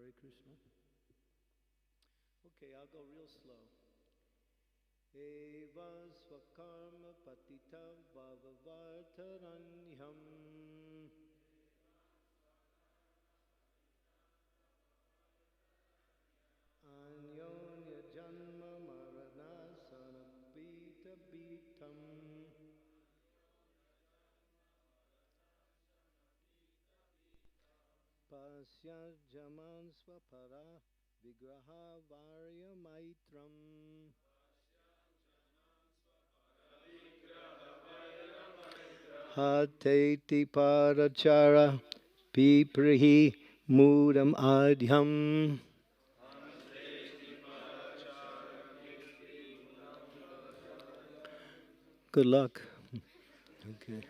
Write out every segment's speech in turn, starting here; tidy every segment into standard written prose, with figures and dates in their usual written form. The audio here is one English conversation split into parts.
Hare Krishna. Okay, I'll go real slow. Eva svakarma patitam bhavavartaranyam. Anyonya janma maranasana pita bitam. Pasya jaman swapara vigraha varya maitram. Hateti parachara piprihi mudam adhyam. Good luck. Okay.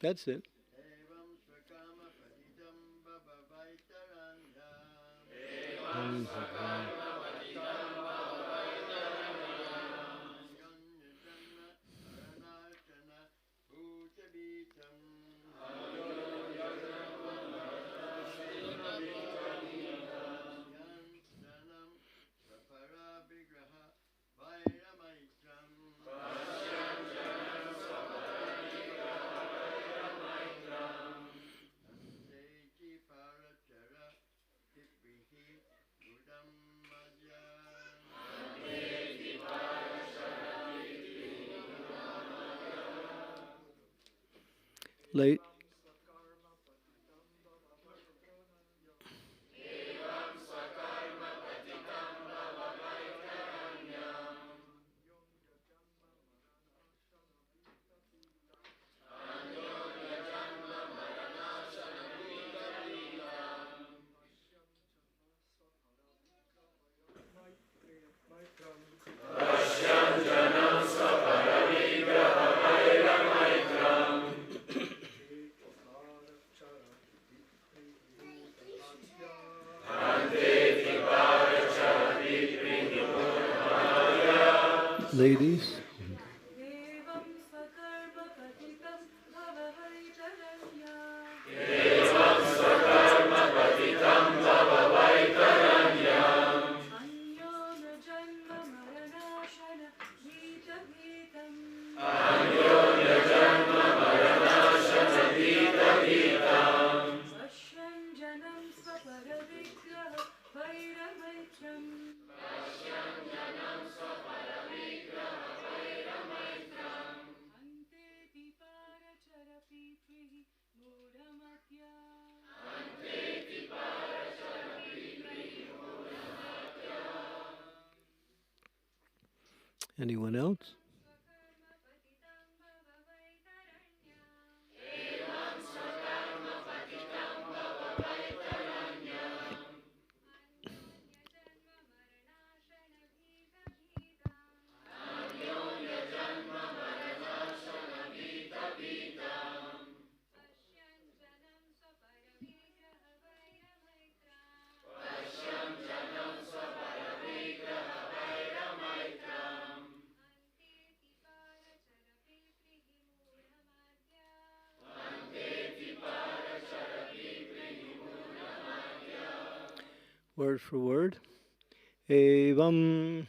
That's it. Late. Ladies. Anyone else? Word for word. Evam.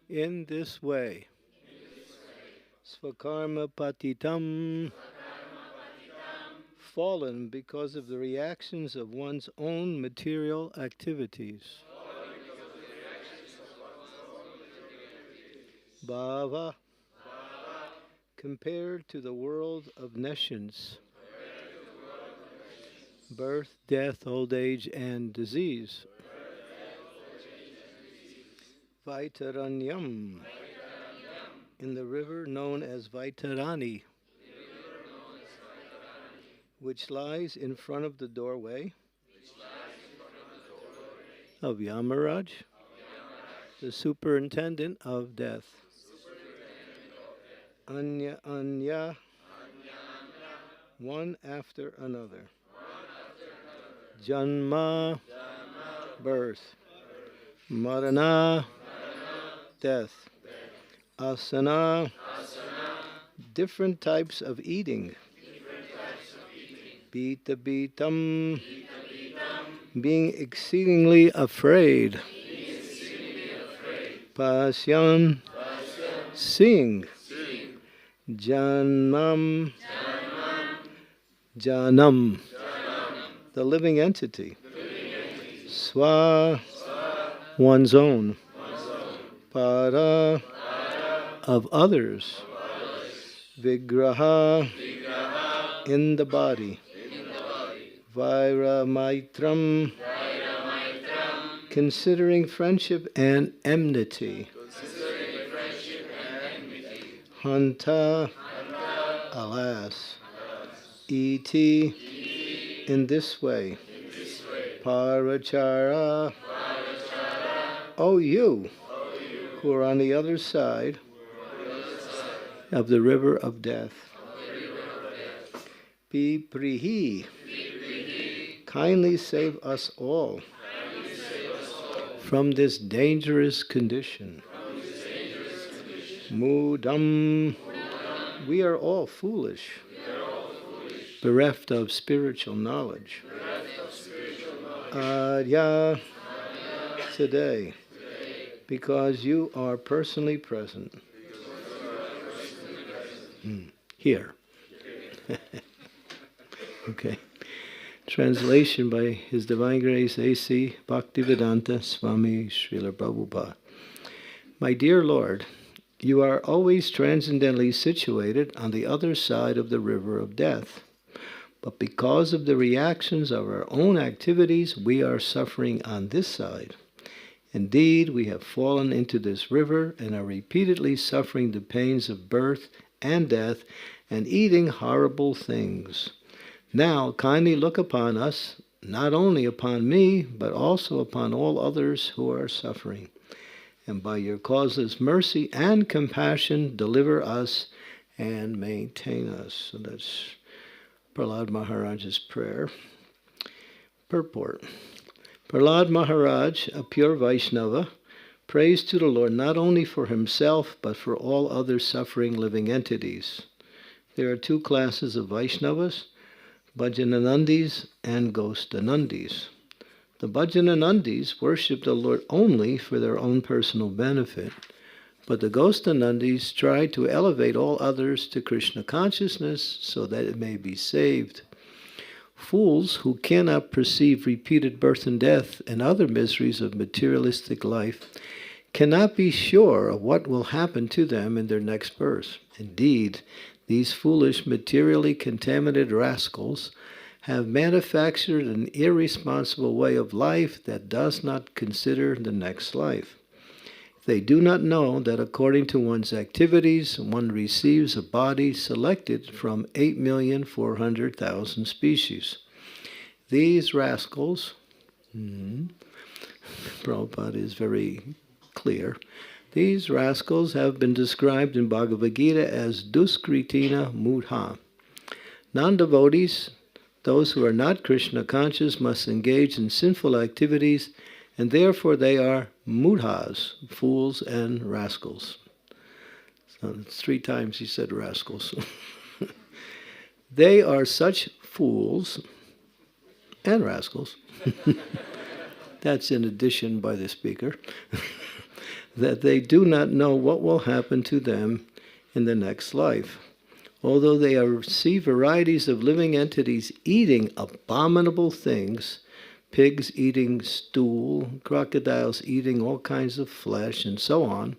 In this way. Svakarma patitam. Fallen because of the reactions of one's own material activities. Bhava. Compared to the world of nescience. Birth, death, old age, and disease. Vaitaranyam. In the river known as Vaitarani, which lies in front of the doorway of Yamaraj, the superintendent of death. Anya Anya, one after another. Janma, birth. Marana, death. Asana, different types of eating. Bita bitam, being exceedingly afraid. Pasyan, seeing. Janam, janam, the living entity. Swa, one's own. Para, of others. Vigraha, in the body. Vaira maitram, considering friendship and enmity. Hanta, alas. Iti, in this way. Parachara, O you, who are on the other side of the river of death. Piprihi, kindly save us all from this dangerous condition. Mudam, we are all foolish, bereft of spiritual knowledge. Adya, today, because you are personally present. Here. Okay. Translation by His Divine Grace A.C. Bhaktivedanta Swami Srila Prabhupada. My dear Lord, you are always transcendently situated on the other side of the river of death. But because of the reactions of our own activities, we are suffering on this side. Indeed, we have fallen into this river and are repeatedly suffering the pains of birth and death and eating horrible things. Now, kindly look upon us, not only upon me, but also upon all others who are suffering. And by your causeless mercy and compassion, deliver us and maintain us. So that's Prahlad Maharaj's prayer. Purport. Prahlad Maharaj, a pure Vaishnava, prays to the Lord not only for himself, but for all other suffering living entities. There are two classes of Vaishnavas, Bhajananandis and Ghostanandis. The Bhajananandis worship the Lord only for their own personal benefit, but the Ghostanandis try to elevate all others to Krishna consciousness so that it may be saved. Fools who cannot perceive repeated birth and death and other miseries of materialistic life cannot be sure of what will happen to them in their next birth. Indeed, these foolish, materially contaminated rascals have manufactured an irresponsible way of life that does not consider the next life. They do not know that according to one's activities, one receives a body selected from 8,400,000 species. These rascals, Prabhupada is very clear, these rascals have been described in Bhagavad Gita as duskritina mudha. Non-devotees, those who are not Krishna conscious, must engage in sinful activities, and therefore they are mudhas, fools and rascals. So it's 3 times he said rascals. They are such fools and rascals. That's in addition by the speaker. That they do not know what will happen to them in the next life. Although they see varieties of living entities eating abominable things, pigs eating stool, crocodiles eating all kinds of flesh, and so on,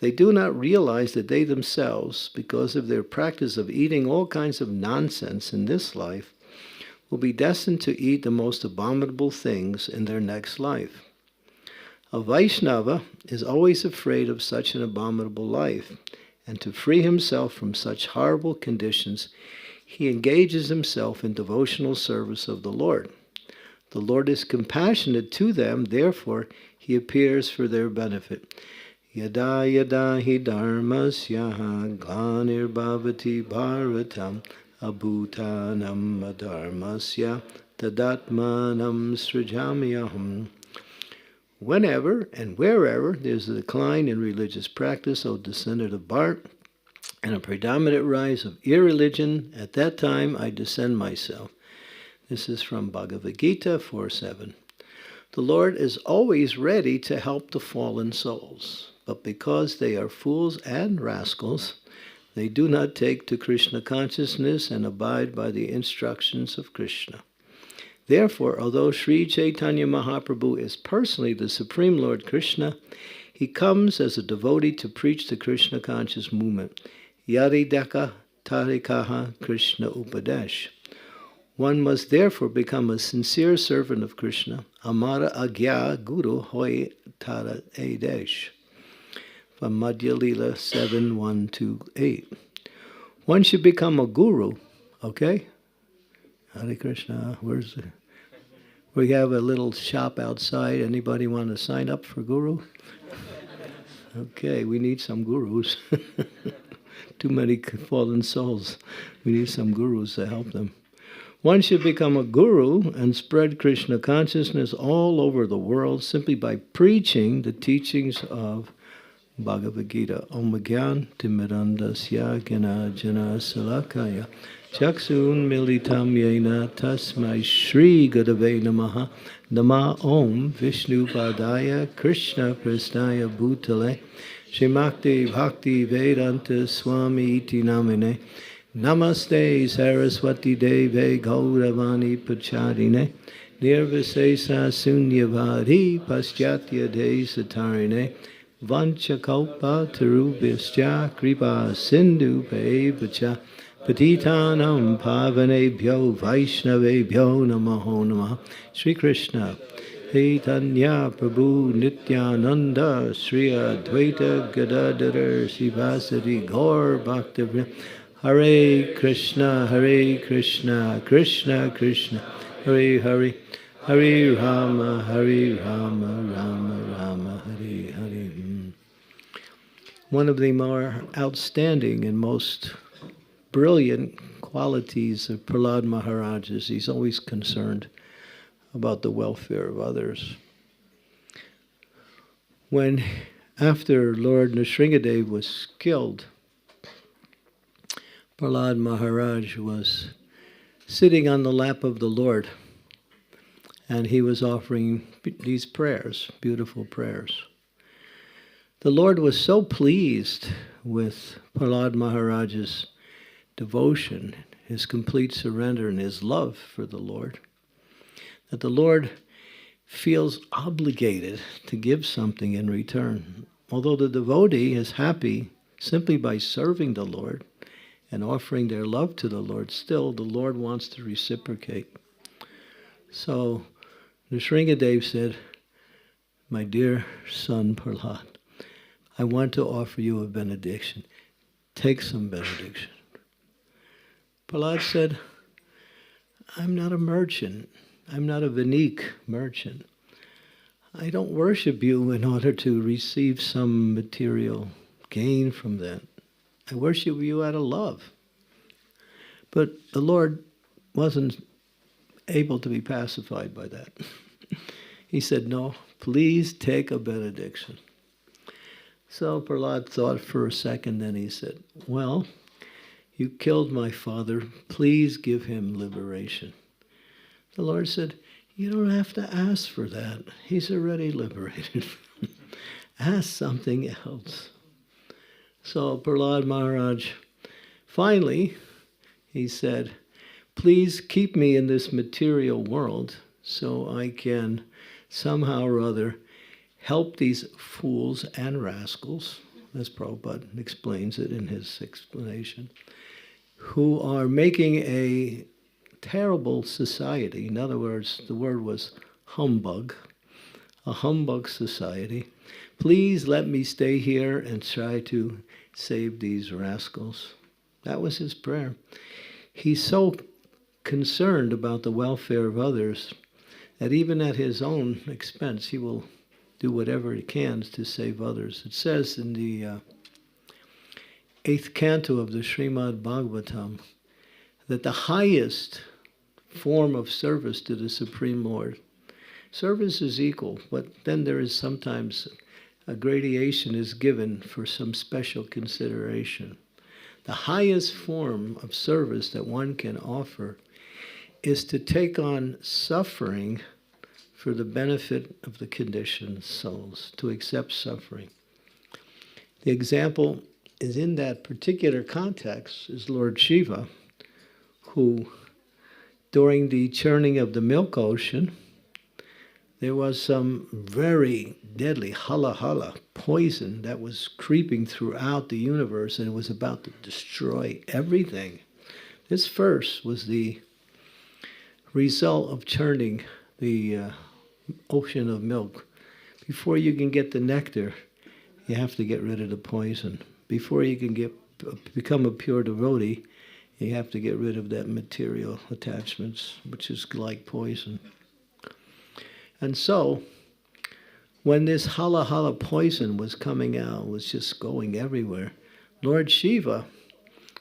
they do not realize that they themselves, because of their practice of eating all kinds of nonsense in this life, will be destined to eat the most abominable things in their next life. A Vaishnava is always afraid of such an abominable life, and to free himself from such horrible conditions, he engages himself in devotional service of the Lord. The Lord is compassionate to them, therefore he appears for their benefit. Yada yada hi dharmasya glanir-bhavati bharatam abhutanam adharmasya tadatmanam srijamyaham. Whenever and wherever there's a decline in religious practice, O descendant of Bharat, and a predominant rise of irreligion, at that time I descend myself. This is from Bhagavad Gita 4:7. The Lord is always ready to help the fallen souls, but because they are fools and rascals, they do not take to Krishna consciousness and abide by the instructions of Krishna. Therefore, although Sri Chaitanya Mahaprabhu is personally the Supreme Lord Krishna, he comes as a devotee to preach the Krishna conscious movement. Yaridaka tarikaha Krishna upadesh. One must therefore become a sincere servant of Krishna. Amara agya guru hoy tara edesh. From Madhya Lila 7:1-8. One should become a guru, okay? Hare Krishna, we have a little shop outside. Anybody want to sign up for guru? Okay, we need some gurus. Too many fallen souls. We need some gurus to help them. One should become a guru and spread Krishna consciousness all over the world simply by preaching the teachings of Bhagavad Gita. Om Gyan Timirandasya Gana Jana Salakaya Chaksun Militam Yena Tasmai Shri Gurave Namaha Nama Om Vishnu Padaya Krishna Prasnaya Bhutale Shrimakti Bhakti Vedanta Swami Iti Namine Namaste Saraswati Deve Gauravani Pachadine Nirvisesa Sunyavadi Paschatya De Satarine Vanchakalpa Tarubhischa Kripa Sindhu Pevacha Patitanam Pavanebhyo Vaishnavebhyo Namaho Namaha. Sri Krishna Chaitanya Prabhu Nityananda Sri Advaita Gadadhara Sivasati Gaur Bhaktivinoda Hare Krishna Krishna Krishna Hare Hare Hare Rama Rama Rama Hare Hare. One of the more outstanding and most brilliant qualities of Prahlad Maharaj is he's always concerned about the welfare of others. When, after Lord Nrsingadev was killed, Prahlad Maharaj was sitting on the lap of the Lord, and he was offering these prayers, beautiful prayers. The Lord was so pleased with Prahlad Maharaj's devotion, his complete surrender, and his love for the Lord, that the Lord feels obligated to give something in return. Although the devotee is happy simply by serving the Lord and offering their love to the Lord, still the Lord wants to reciprocate. So Nrsingadev said, "My dear son Prahlad, I want to offer you a benediction. Take some benediction." Prahlad said, "I'm not a merchant. I'm not a Vainik merchant. I don't worship you in order to receive some material gain from that. I worship you out of love." But the Lord wasn't able to be pacified by that. He said, "No, please take a benediction." So Prahlad thought for a second, then he said, "Well, you killed my father. Please give him liberation." The Lord said, "You don't have to ask for that. He's already liberated. Ask something else." So Prahlad Maharaj, finally, he said, "Please keep me in this material world so I can somehow or other help these fools and rascals," as Prabhupada explains it in his explanation, "who are making a terrible society." In other words, the word was humbug, a humbug society. "Please let me stay here and try to save these rascals." That was his prayer. He's so concerned about the welfare of others that even at his own expense, he will do whatever he can to save others. It says in the 8th canto of the Srimad-Bhagavatam that the highest form of service to the Supreme Lord, service is equal, but then there is sometimes a gradation is given for some special consideration. The highest form of service that one can offer is to take on suffering for the benefit of the conditioned souls, to accept suffering. The example is in that particular context is Lord Shiva, who, during the churning of the milk ocean, there was some very deadly hala poison that was creeping throughout the universe, and it was about to destroy everything. This first was the result of churning the ocean of milk. Before you can get the nectar, you have to get rid of the poison. Before you can become a pure devotee, you have to get rid of that material attachments, which is like poison. And so, when this hala poison was coming out, was just going everywhere, Lord Shiva,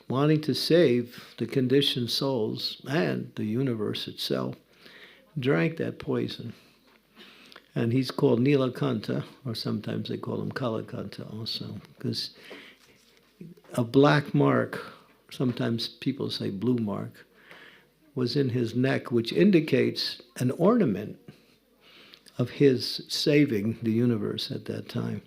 wanting to save the conditioned souls and the universe itself, drank that poison. And he's called Nilakanta, or sometimes they call him Kalakanta also, because a black mark, sometimes people say blue mark, was in his neck, which indicates an ornament of his saving the universe at that time.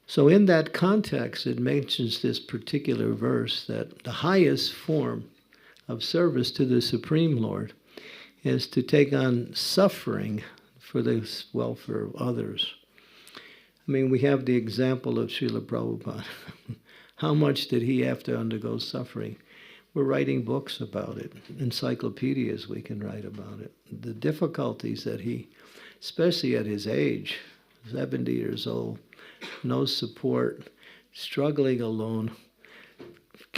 So in that context, it mentions this particular verse that the highest form of service to the Supreme Lord is to take on suffering for the welfare of others. I mean, we have the example of Srila Prabhupada. How much did he have to undergo suffering? We're writing books about it, encyclopedias we can write about it. The difficulties that he, especially at his age, 70 years old, no support, struggling alone,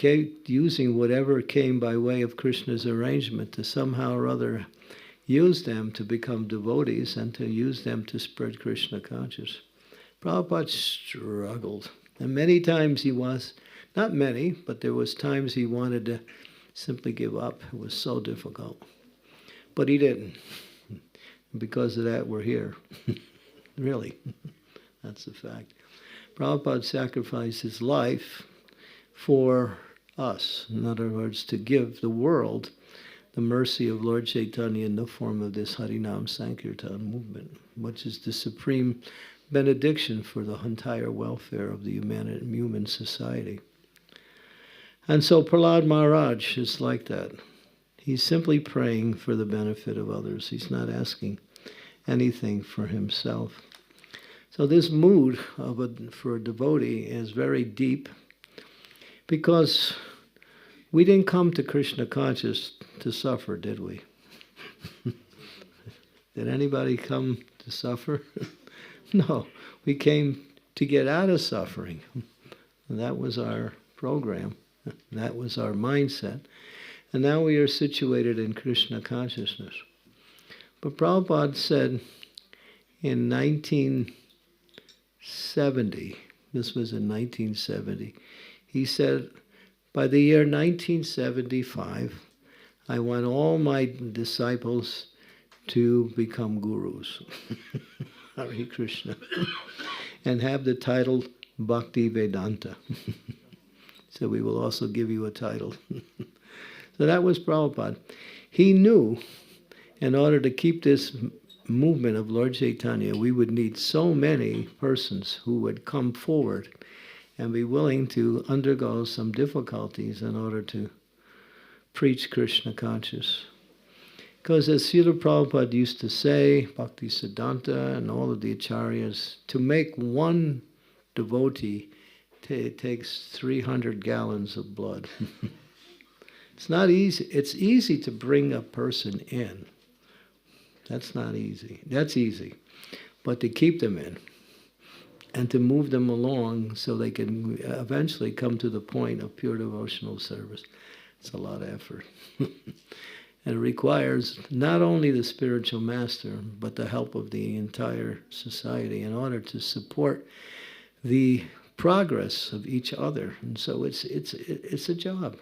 using whatever came by way of Krishna's arrangement to somehow or other use them to become devotees and to use them to spread Krishna consciousness. Prabhupada struggled. And many times he was, not many, but there was times he wanted to simply give up. It was so difficult. But he didn't. Because of that, we're here. Really. That's the fact. Prabhupada sacrificed his life for us. In other words, to give the world the mercy of Lord Chaitanya in the form of this Harinam Sankirtan movement, which is the supreme benediction for the entire welfare of the human society. And so Prahlad Maharaj is like that. He's simply praying for the benefit of others. He's not asking anything for himself. So this mood for a devotee is very deep, because we didn't come to Krishna conscious to suffer, did we? Did anybody come to suffer? No, we came to get out of suffering. And that was our program. That was our mindset. And now we are situated in Krishna consciousness. But Prabhupada said in 1970, this was in 1970, he said, by the year 1975, I want all my disciples to become gurus. Hare Krishna. And have the title Bhakti Vedanta. So we will also give you a title. So that was Prabhupada. He knew in order to keep this movement of Lord Chaitanya, we would need so many persons who would come forward and be willing to undergo some difficulties in order to preach Krishna conscious. Because as Srila Prabhupada used to say, Bhakti Siddhanta and all of the acharyas, to make one devotee takes 300 gallons of blood. It's not easy. It's easy to bring a person in. That's not easy. That's easy. But to keep them in and to move them along so they can eventually come to the point of pure devotional service, it's a lot of effort. And it requires not only the spiritual master, but the help of the entire society in order to support the progress of each other. And so it's a job.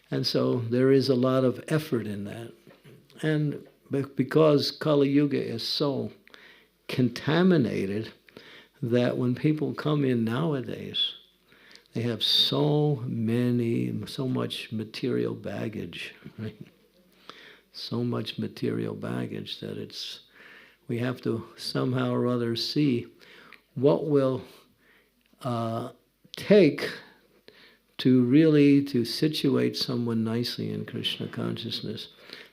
And so there is a lot of effort in that. And because Kali Yuga is so contaminated that when people come in nowadays, they have so much material baggage, right? so much material baggage that we have to somehow or other see what will take to really to situate someone nicely in Krishna consciousness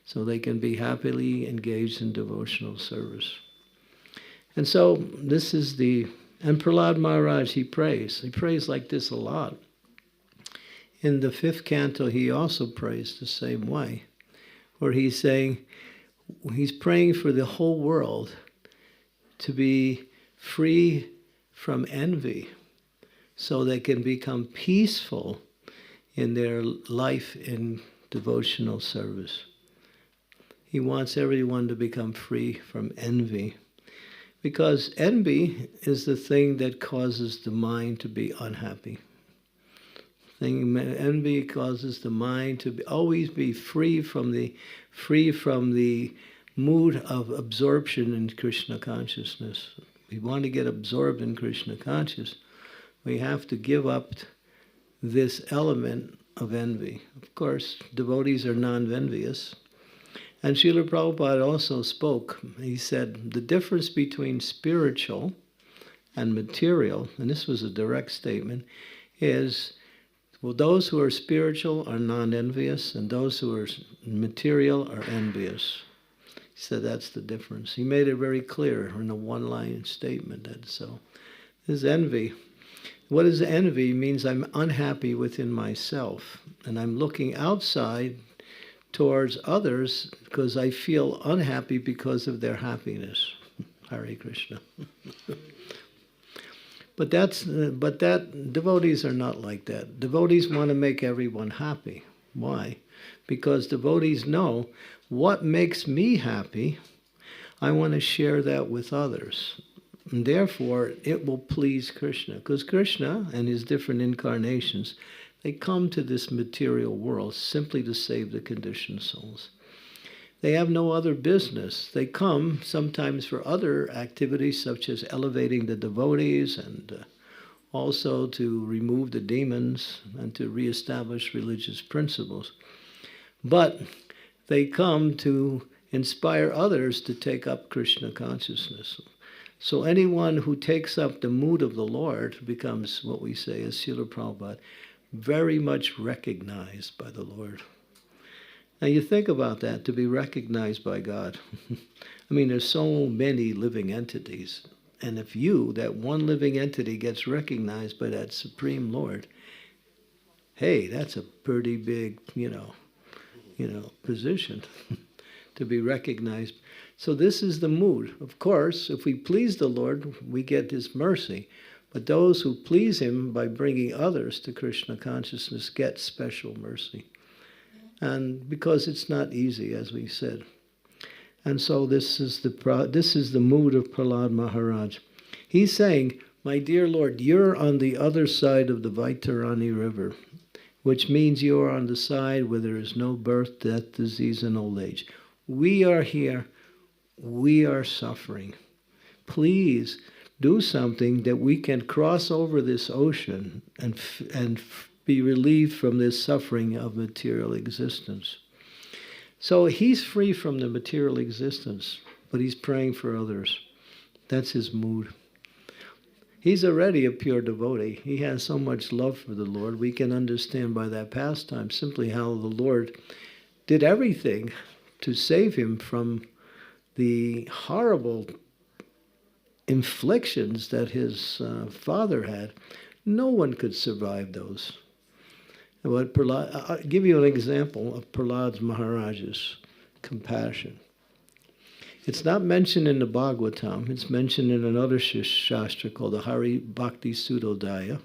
so they can be happily engaged in devotional service. And so this is and Prahlad Maharaj, he prays like this a lot. In the 5th canto, he also prays the same way, where he's praying for the whole world to be free from envy so they can become peaceful in their life in devotional service. He wants everyone to become free from envy, because envy is the thing that causes the mind to be unhappy. Envy causes the mind to always be free from the mood of absorption in Krishna consciousness. We want to get absorbed in Krishna consciousness. We have to give up this element of envy. Of course, devotees are non-envious. And Srila Prabhupada also spoke. He said, the difference between spiritual and material, and this was a direct statement, is, well, those who are spiritual are non-envious, and those who are material are envious. He said that's the difference. He made it very clear in a one-line statement. And so, this envy. What is envy? It means I'm unhappy within myself, and I'm looking outside towards others because I feel unhappy because of their happiness. Hare Krishna. But devotees are not like that. Devotees want to make everyone happy. Why? Because devotees know what makes me happy, I want to share that with others. And therefore, it will please Krishna. Because Krishna and his different incarnations, they come to this material world simply to save the conditioned souls. They have no other business. They come sometimes for other activities such as elevating the devotees and also to remove the demons and to reestablish religious principles. But they come to inspire others to take up Krishna consciousness. So anyone who takes up the mood of the Lord becomes, what we say as Srila Prabhupada, very much recognized by the Lord. Now you think about that, to be recognized by God. I mean, there's so many living entities. And if that one living entity, gets recognized by that Supreme Lord, hey, that's a pretty big, position to be recognized. So this is the mood. Of course, if we please the Lord, we get his mercy. But those who please him by bringing others to Krishna consciousness get special mercy. And because it's not easy, as we said. And so this is the mood of Prahlad Maharaj. He's saying, my dear Lord, you're on the other side of the Vaitarani River, which means you're on the side where there is no birth, death, disease, and old age. We are here. We are suffering. Please do something that we can cross over this ocean and be relieved from this suffering of material existence. So he's free from the material existence, but he's praying for others. That's his mood. He's already a pure devotee. He has so much love for the Lord. We can understand by that pastime simply how the Lord did everything to save him from the horrible inflictions that his father had. No one could survive those. I'll give you an example of Prahlad Maharaj's compassion. It's not mentioned in the Bhagavatam. It's mentioned in another shastra called the Hari Bhakti Sudodaya,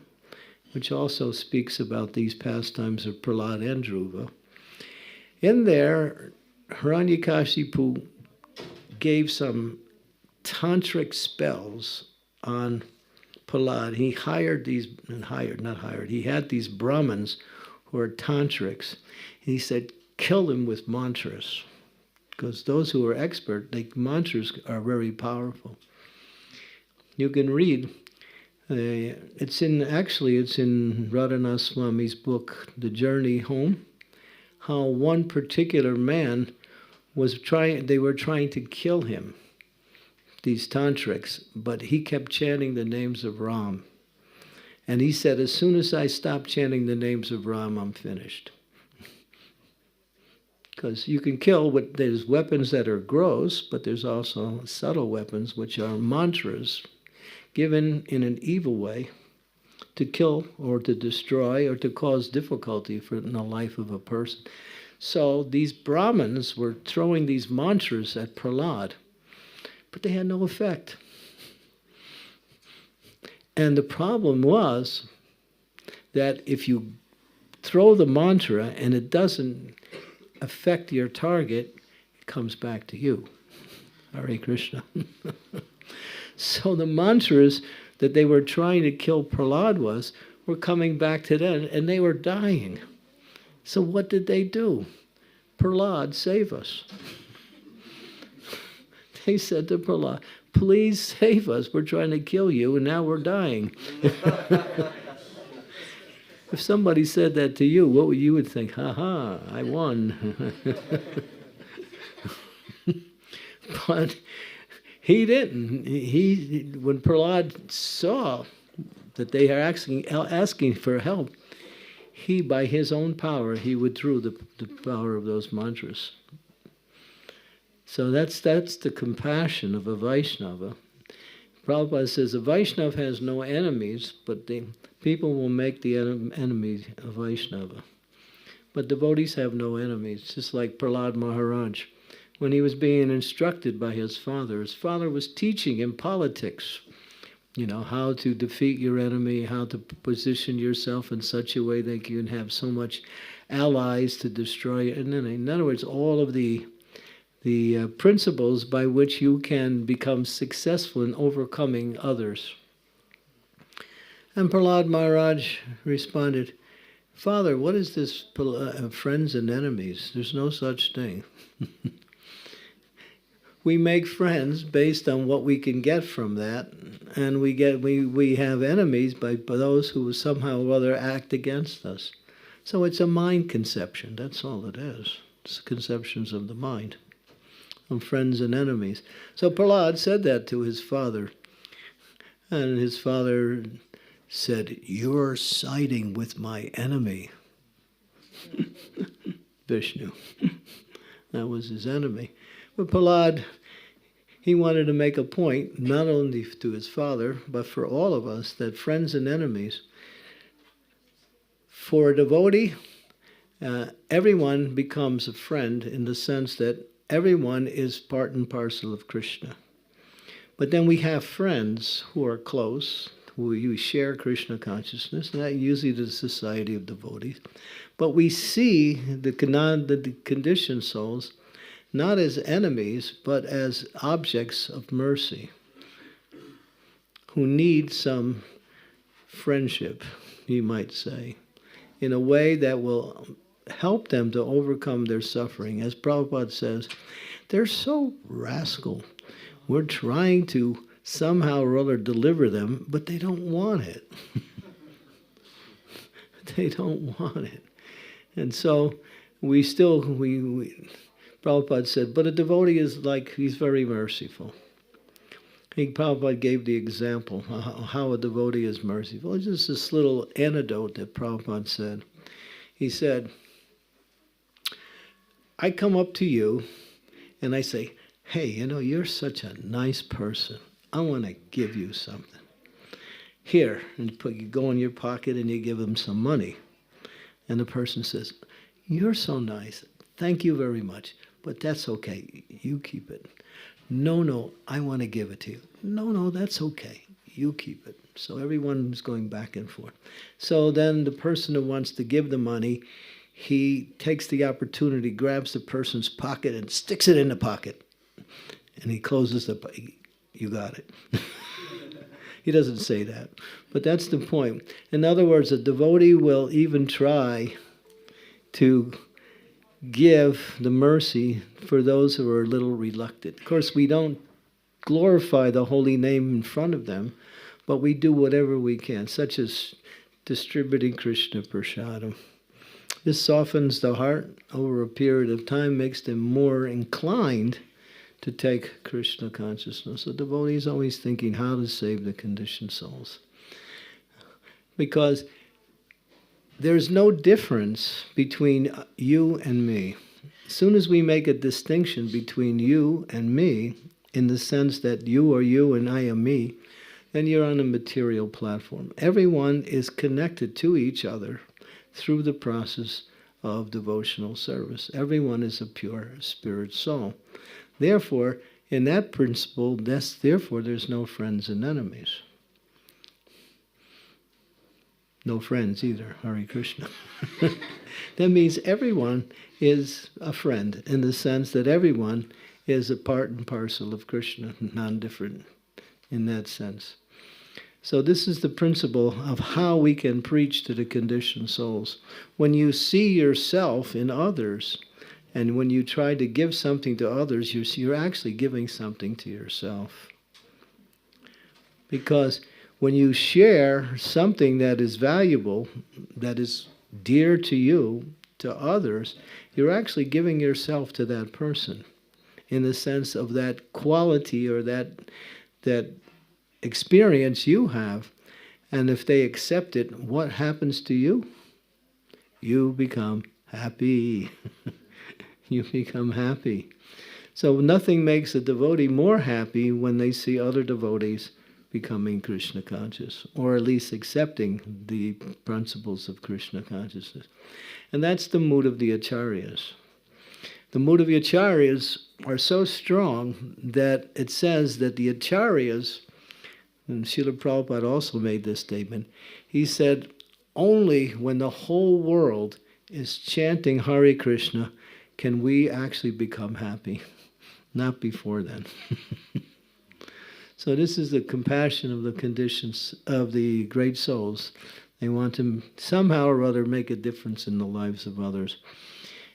which also speaks about these pastimes of Prahlad and Dhruva. In there, Hiranyakashipu gave some tantric spells on Prahlad. He had these Brahmins who are tantrics. And he said, kill them with mantras. Because those who are expert, mantras are very powerful. You can read, it's in Radhanath Swami's book, The Journey Home, how one particular man they were trying to kill him, these tantrics, but he kept chanting the names of Ram. And he said, as soon as I stop chanting the names of Ram, I'm finished. Because you can kill, there's weapons that are gross, but there's also subtle weapons, which are mantras given in an evil way to kill or to destroy or to cause difficulty in the life of a person. So these Brahmins were throwing these mantras at Prahlad, but they had no effect. And the problem was that if you throw the mantra and it doesn't affect your target, it comes back to you. Hare Krishna. So the mantras that they were trying to kill Prahlad were coming back to them, and they were dying. So what did they do? Prahlad, save us. They said to Prahlad, please save us. We're trying to kill you, and now we're dying. If somebody said that to you, what would you would think? Ha ha, I won. But he didn't. When Prahlad saw that they are asking for help, he, by his own power, he withdrew the power of those mantras. So that's the compassion of a Vaishnava. Prabhupada says a Vaishnava has no enemies, but the people will make the enemy a Vaishnava. But devotees have no enemies, just like Prahlad Maharaj. When he was being instructed by his father was teaching him politics. You know, how to defeat your enemy, how to position yourself in such a way that you can have so much allies to destroy it. And then, in other words, all of the principles by which you can become successful in overcoming others. And Prahlad Maharaj responded, Father, what is this friends and enemies? There's no such thing. We make friends based on what we can get from that, and we have enemies by those who somehow or other act against us. So it's a mind conception, that's all it is. It's conceptions of the mind, of friends and enemies. So Prahlad said that to his father, and his father said, you're siding with my enemy. Vishnu. That was his enemy. But Prahlad, he wanted to make a point, not only to his father, but for all of us, that friends and enemies, for a devotee, everyone becomes a friend in the sense that everyone is part and parcel of Krishna. But then we have friends who are close, who you share Krishna consciousness, and that usually the society of devotees. But we see the conditioned souls not as enemies, but as objects of mercy, who need some friendship, you might say, in a way that will help them to overcome their suffering. As Prabhupada says, they're so rascal. We're trying to somehow or other deliver them, but they don't want it. They don't want it. And so Prabhupada said, but a devotee is like, he's very merciful. Prabhupada gave the example how a devotee is merciful. It's just this little anecdote that Prabhupada said. He said, I come up to you and I say, hey, you're such a nice person. I want to give you something. Here, and you go in your pocket and you give them some money. And the person says, you're so nice. Thank you very much. But that's okay. You keep it. No, I want to give it to you. No, that's okay. You keep it. So everyone's going back and forth. So then the person who wants to give the money, he takes the opportunity, grabs the person's pocket and sticks it in the pocket. And he closes the pocket. You got it. He doesn't say that. But that's the point. In other words, a devotee will even try to give the mercy for those who are a little reluctant. Of course, we don't glorify the holy name in front of them, but we do whatever we can, such as distributing Krishna Prasadam. This softens the heart over a period of time, makes them more inclined to take Krishna consciousness. The devotee is always thinking how to save the conditioned souls. Because there's no difference between you and me. As soon as we make a distinction between you and me, in the sense that you are you and I am me, then you're on a material platform. Everyone is connected to each other through the process of devotional service. Everyone is a pure spirit soul. Therefore, in that principle, therefore there's no friends and enemies. No friends either, Hare Krishna. That means everyone is a friend in the sense that everyone is a part and parcel of Krishna, non-different in that sense. So this is the principle of how we can preach to the conditioned souls. When you see yourself in others, and when you try to give something to others, you're actually giving something to yourself. Because when you share something that is valuable, that is dear to you, to others, you're actually giving yourself to that person in the sense of that quality or that experience you have. And if they accept it, what happens to you? You become happy. You become happy. So nothing makes a devotee more happy when they see other devotees becoming Krishna conscious, or at least accepting the principles of Krishna consciousness. And that's the mood of the acharyas. The mood of the acharyas are so strong that it says that the acharyas, and Srila Prabhupada also made this statement, he said, only when the whole world is chanting Hare Krishna can we actually become happy, not before then. So this is the compassion of the conditions of the great souls. They want to somehow or other make a difference in the lives of others.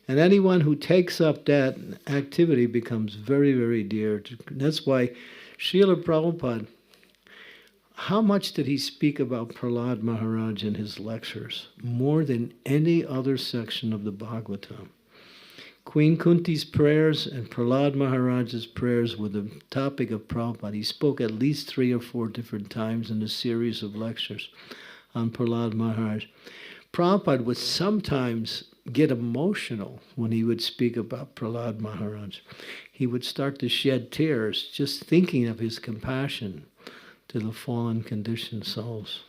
And anyone who takes up that activity becomes very, very dear. That's why Srila Prabhupada, how much did he speak about Prahlad Maharaj in his lectures? More than any other section of the Bhagavatam. Queen Kunti's prayers and Prahlad Maharaj's prayers were the topic of Prabhupada. He spoke at least 3 or 4 different times in a series of lectures on Prahlad Maharaj. Prabhupada would sometimes get emotional when he would speak about Prahlad Maharaj. He would start to shed tears just thinking of his compassion to the fallen conditioned souls.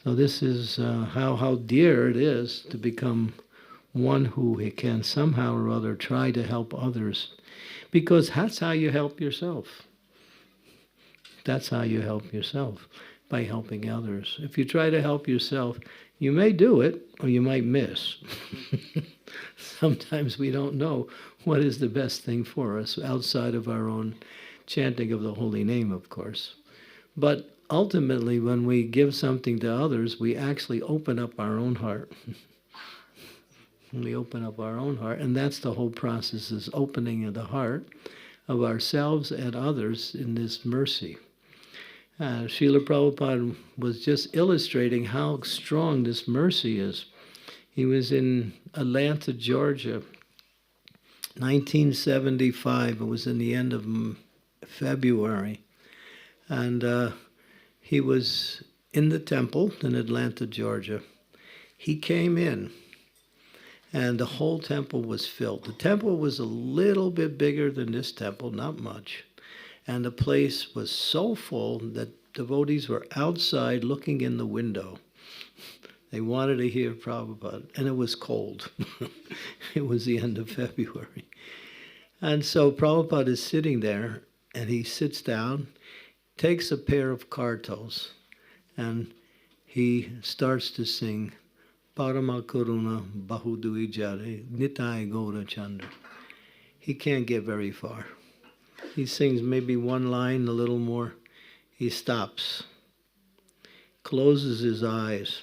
So this is how dear it is to become one who can somehow or other try to help others, because that's how you help yourself. That's how you help yourself, by helping others. If you try to help yourself, you may do it or you might miss. Sometimes we don't know what is the best thing for us outside of our own chanting of the holy name, of course. But ultimately, when we give something to others, we actually open up our own heart. We open up our own heart, and that's the whole process, is opening of the heart of ourselves and others in this mercy. Srila Prabhupada was just illustrating how strong this mercy is. He was in Atlanta, Georgia, 1975. It was in the end of February. And he was in the temple in Atlanta, Georgia. He came in, and the whole temple was filled. The temple was a little bit bigger than this temple, not much. And the place was so full that devotees were outside looking in the window. They wanted to hear Prabhupada, and it was cold. It was the end of February. And so Prabhupada is sitting there, and he sits down, takes a pair of kartals, and he starts to sing Parama Karuna Bahudui Jare Nitai Gaura Chandra. He can't get very far. He sings maybe one line, a little more. He stops, closes his eyes.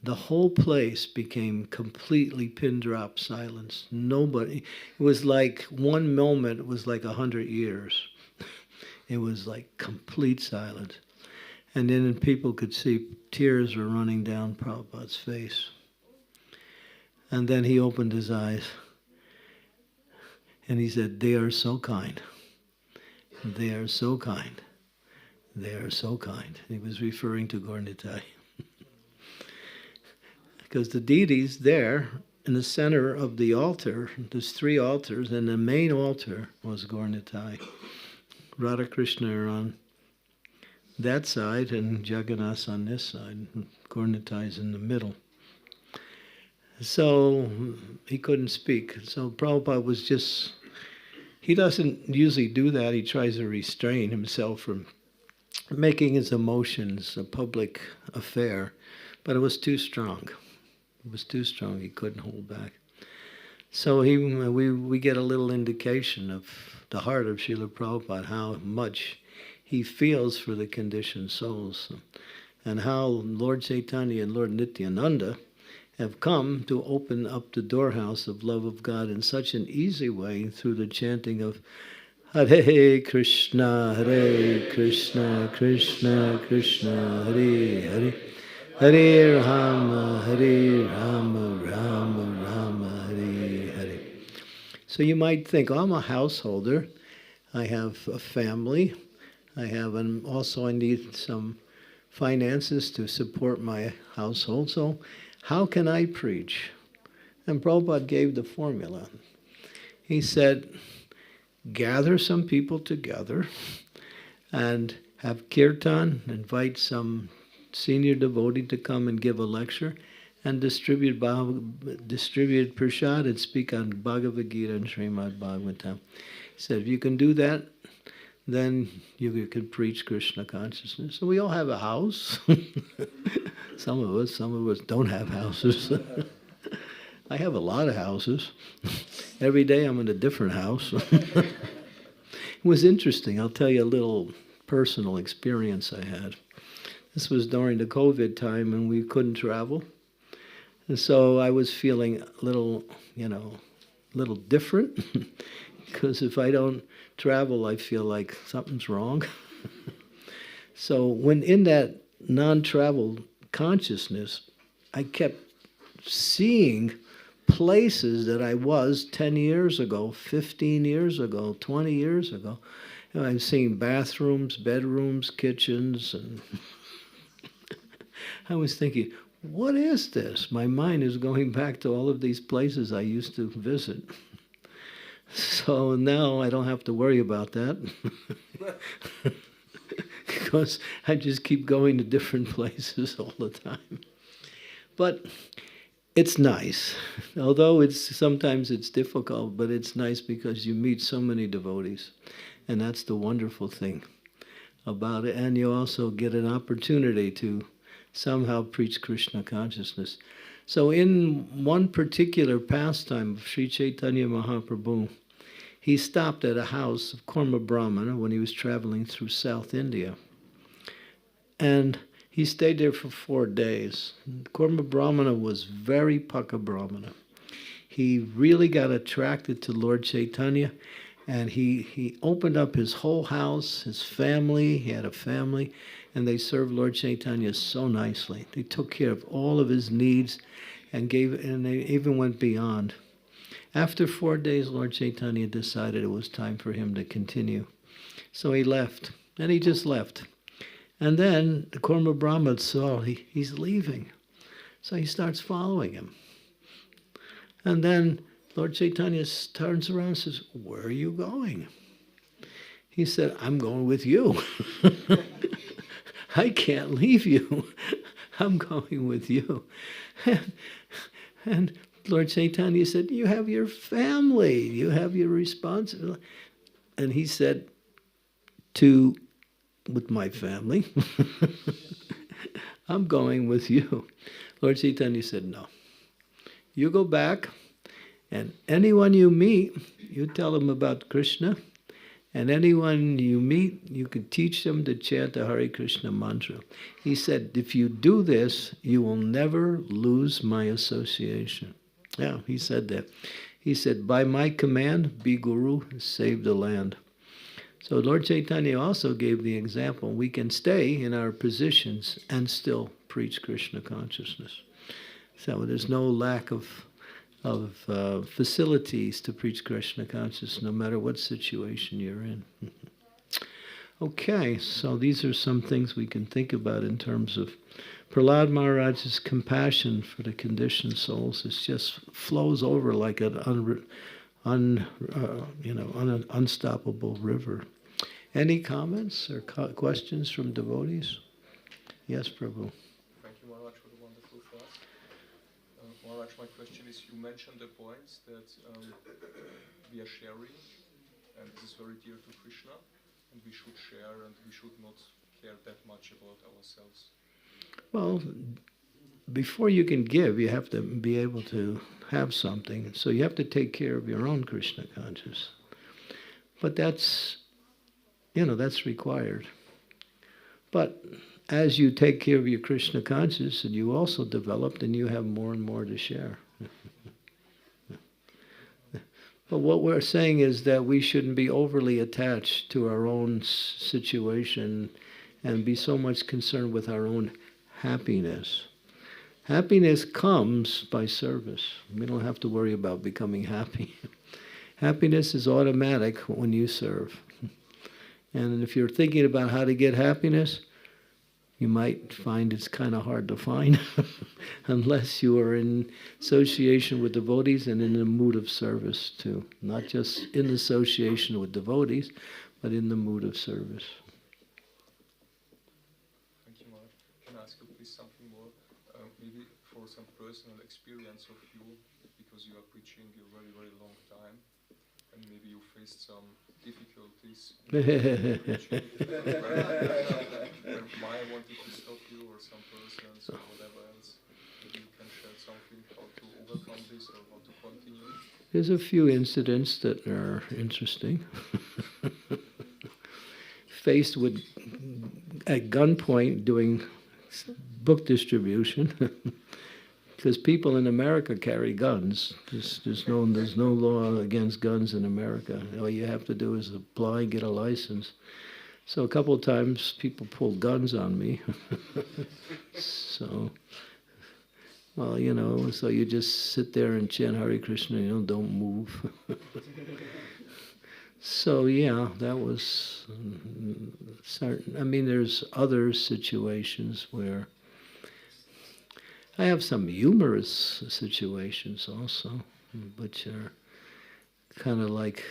The whole place became completely pin drop silence. Nobody, it was like one moment was like 100 years. It was like complete silence. And then people could see tears were running down Prabhupada's face. And then he opened his eyes and he said, "They are so kind. They are so kind. They are so kind." He was referring to Gaur Nitai. Because the deity's there in the center of the altar. There's 3 altars, and the main altar was Gaur Nitai. Radha Krishna are on that side and Jagannath on this side. Gaur Nitai's in the middle. So he couldn't speak. So Prabhupada was just, he doesn't usually do that. He tries to restrain himself from making his emotions a public affair. But it was too strong. It was too strong. He couldn't hold back. So we get a little indication of the heart of Srila Prabhupada, how much he feels for the conditioned souls, and how Lord Chaitanya and Lord Nityananda have come to open up the doorhouse of love of God in such an easy way through the chanting of Hare Krishna, Krishna Krishna, Hare Hare, Hare Rama, Rama Rama, Hare Hare. So you might think, oh, I'm a householder, I have a family, and also I need some finances to support my household, so how can I preach? And Prabhupada gave the formula. He said, gather some people together and have kirtan, invite some senior devotee to come and give a lecture, and distribute prasad and speak on Bhagavad Gita and Srimad-Bhagavatam. He said, if you can do that, then you can preach Krishna consciousness. So we all have a house. Some of us don't have houses. I have a lot of houses. Every day I'm in a different house. It was interesting. I'll tell you a little personal experience I had. This was during the COVID time and we couldn't travel. And so I was feeling a little different. Because if I don't travel, I feel like something's wrong. So when in that non-travel consciousness, I kept seeing places that I was 10 years ago, 15 years ago, 20 years ago. I'm seeing bathrooms, bedrooms, kitchens, and I was thinking, what is this? My mind is going back to all of these places I used to visit. So now I don't have to worry about that because I just keep going to different places all the time. But it's nice, although sometimes it's difficult, but it's nice because you meet so many devotees, and that's the wonderful thing about it. And you also get an opportunity to somehow preach Krishna consciousness. So in one particular pastime of Sri Chaitanya Mahaprabhu, he stopped at a house of Kurma Brahmana when he was traveling through South India. And he stayed there for 4 days. Kurma Brahmana was very Paka Brahmana. He really got attracted to Lord Chaitanya, and he opened up his whole house, his family. He had a family, and they served Lord Chaitanya so nicely. They took care of all of his needs and they even went beyond. After 4 days, Lord Chaitanya decided it was time for him to continue. So he left, and he just left. And then the Kurma Brahmana saw he's leaving. So he starts following him. And then Lord Chaitanya turns around and says, "Where are you going?" He said, "I'm going with you." I can't leave you. I'm going with you. And Lord Chaitanya said, "You have your family. You have your responsibility." And he said, with my family, "I'm going with you." Lord Chaitanya said, "No. You go back, and anyone you meet, you tell them about Krishna. And anyone you meet, you can teach them to chant the Hare Krishna mantra." He said, "If you do this, you will never lose my association." Yeah, he said that. He said, "By my command, be guru, save the land." So Lord Chaitanya also gave the example. We can stay in our positions and still preach Krishna consciousness. So there's no lack of facilities to preach Krishna consciousness, no matter what situation you're in. Okay, so these are some things we can think about in terms of Prahlad Maharaj's compassion for the conditioned souls. It just flows over like an unstoppable river. Any comments or questions from devotees? Yes, Prabhu. Thank you, Maharaj, for the wonderful class. Maharaj, my question is, you mentioned the points that we are sharing, and this is very dear to Krishna, and we should share, and we should not care that much about ourselves. Well, before you can give, you have to be able to have something. So you have to take care of your own Krishna consciousness. But that's required. But as you take care of your Krishna consciousness, and you also develop, then you have more and more to share. But what we're saying is that we shouldn't be overly attached to our own situation and be so much concerned with our own happiness. Happiness comes by service. We don't have to worry about becoming happy. Happiness is automatic when you serve. And if you're thinking about how to get happiness, you might find it's kind of hard to find unless you are in association with devotees and in the mood of service too. Not just in association with devotees, but in the mood of service. Thank you, Maharaj. Can I ask you please something more? Maybe for some personal experience of you, because you are preaching a very, very long time, and maybe you faced some difficulties. Where Maya wanted to stop you, or some persons, or whatever else. Maybe you can share something, how to overcome this, or how to continue. There's a few incidents that are interesting. Faced with, at gunpoint, doing book distribution, because people in America carry guns. There's no law against guns in America. All you have to do is apply and get a license. So a couple of times people pulled guns on me. So, well, so you just sit there and chant Hare Krishna, don't move. So yeah, that was certain. I mean, there's other situations where I have some humorous situations also, which are kind of like,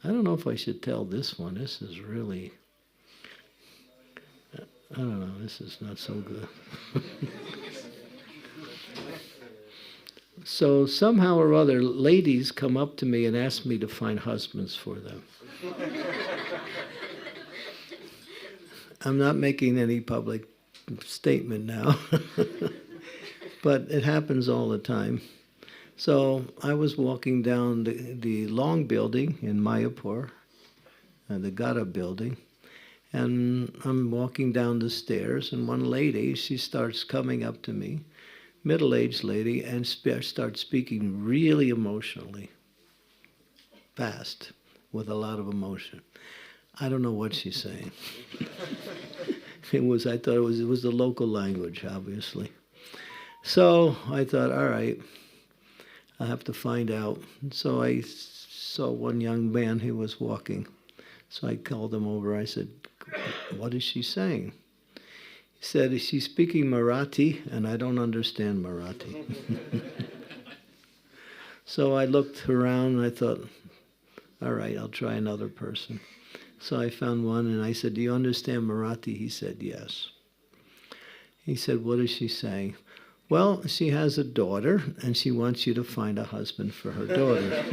I don't know if I should tell this one. This is really, I don't know, this is not so good. So somehow or other, ladies come up to me and ask me to find husbands for them. I'm not making any public statement now, but it happens all the time. So I was walking down the long building in Mayapur, the Gata building, and I'm walking down the stairs, and one lady, she starts coming up to me, middle-aged lady, and starts speaking really emotionally, fast, with a lot of emotion. I don't know what she's saying. I thought it was the local language, obviously. So I thought, all right, I have to find out. So I saw one young man who was walking. So I called him over. I said, what is she saying? He said, she's speaking Marathi, and I don't understand Marathi. So I looked around, and I thought, all right, I'll try another person. So I found one, and I said, do you understand Marathi? He said, yes. He said, what is she saying? Well, she has a daughter, and she wants you to find a husband for her daughter.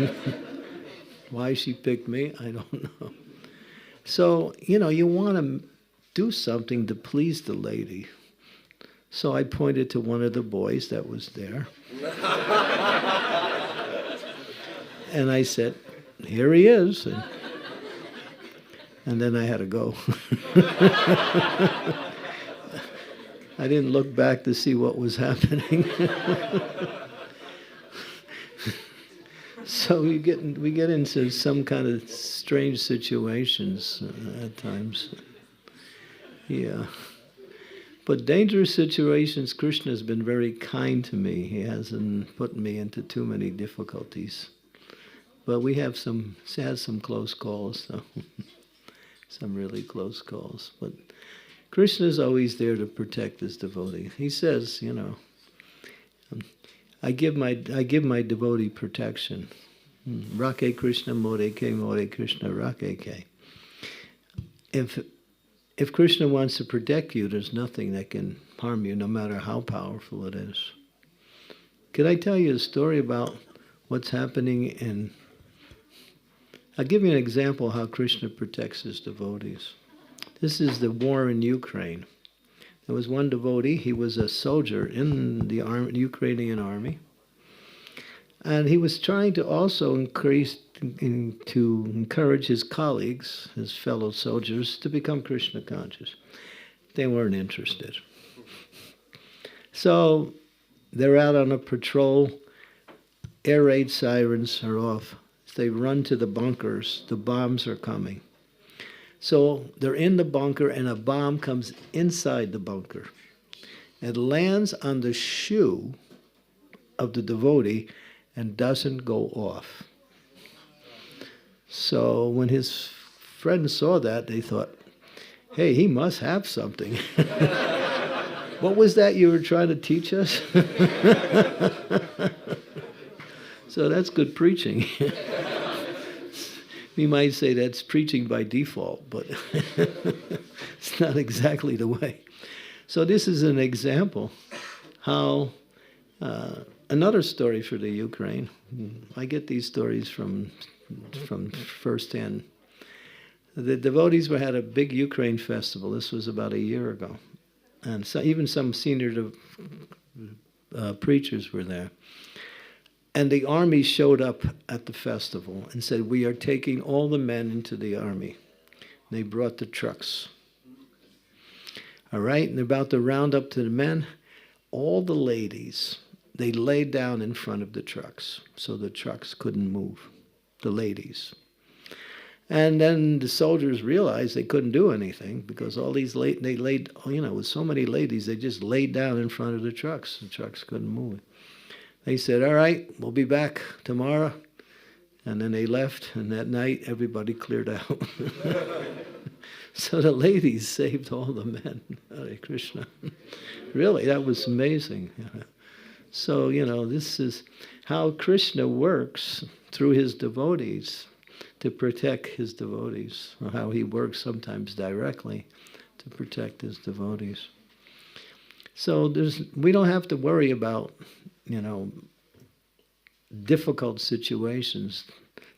Why she picked me, I don't know. So, you want to do something to please the lady. So I pointed to one of the boys that was there. And I said, here he is. And then I had to go. I didn't look back to see what was happening. So we get into some kind of strange situations at times. Yeah. But dangerous situations, Krishna has been very kind to me. He hasn't put me into too many difficulties. But we have had some close calls, so some really close calls. But Krishna is always there to protect his devotee. He says, I give my devotee protection. Rake Krishna more Krishna rake. If Krishna wants to protect you, there's nothing that can harm you, no matter how powerful it is. Can I tell you a story about what's happening in... I'll give you an example how Krishna protects his devotees. This is the war in Ukraine. There was one devotee, he was a soldier in the Ukrainian army, and he was trying to also encourage his colleagues, his fellow soldiers, to become Krishna conscious. They weren't interested. So they're out on a patrol, air raid sirens are off. They run to the bunkers, the bombs are coming. So they're in the bunker and a bomb comes inside the bunker. It lands on the shoe of the devotee and doesn't go off. So when his friends saw that, they thought, hey, he must have something. What was that you were trying to teach us? So that's good preaching. We might say that's preaching by default, but it's not exactly the way. So this is an example how another story for the Ukraine. I get these stories from firsthand. The devotees had a big Ukraine festival. This was about a year ago, and so even some senior preachers were there. And the army showed up at the festival and said, we are taking all the men into the army. And they brought the trucks. All right, and they're about to round up to the men. All the ladies, they laid down in front of the trucks, so the trucks couldn't move, the ladies. And then the soldiers realized they couldn't do anything because all these with so many ladies, they just laid down in front of the trucks couldn't move. They said, all right, we'll be back tomorrow. And then they left, and that night, everybody cleared out. So the ladies saved all the men. Hare Krishna. Really, that was amazing. So, this is how Krishna works through his devotees to protect his devotees, or how he works sometimes directly to protect his devotees. So we don't have to worry about difficult situations.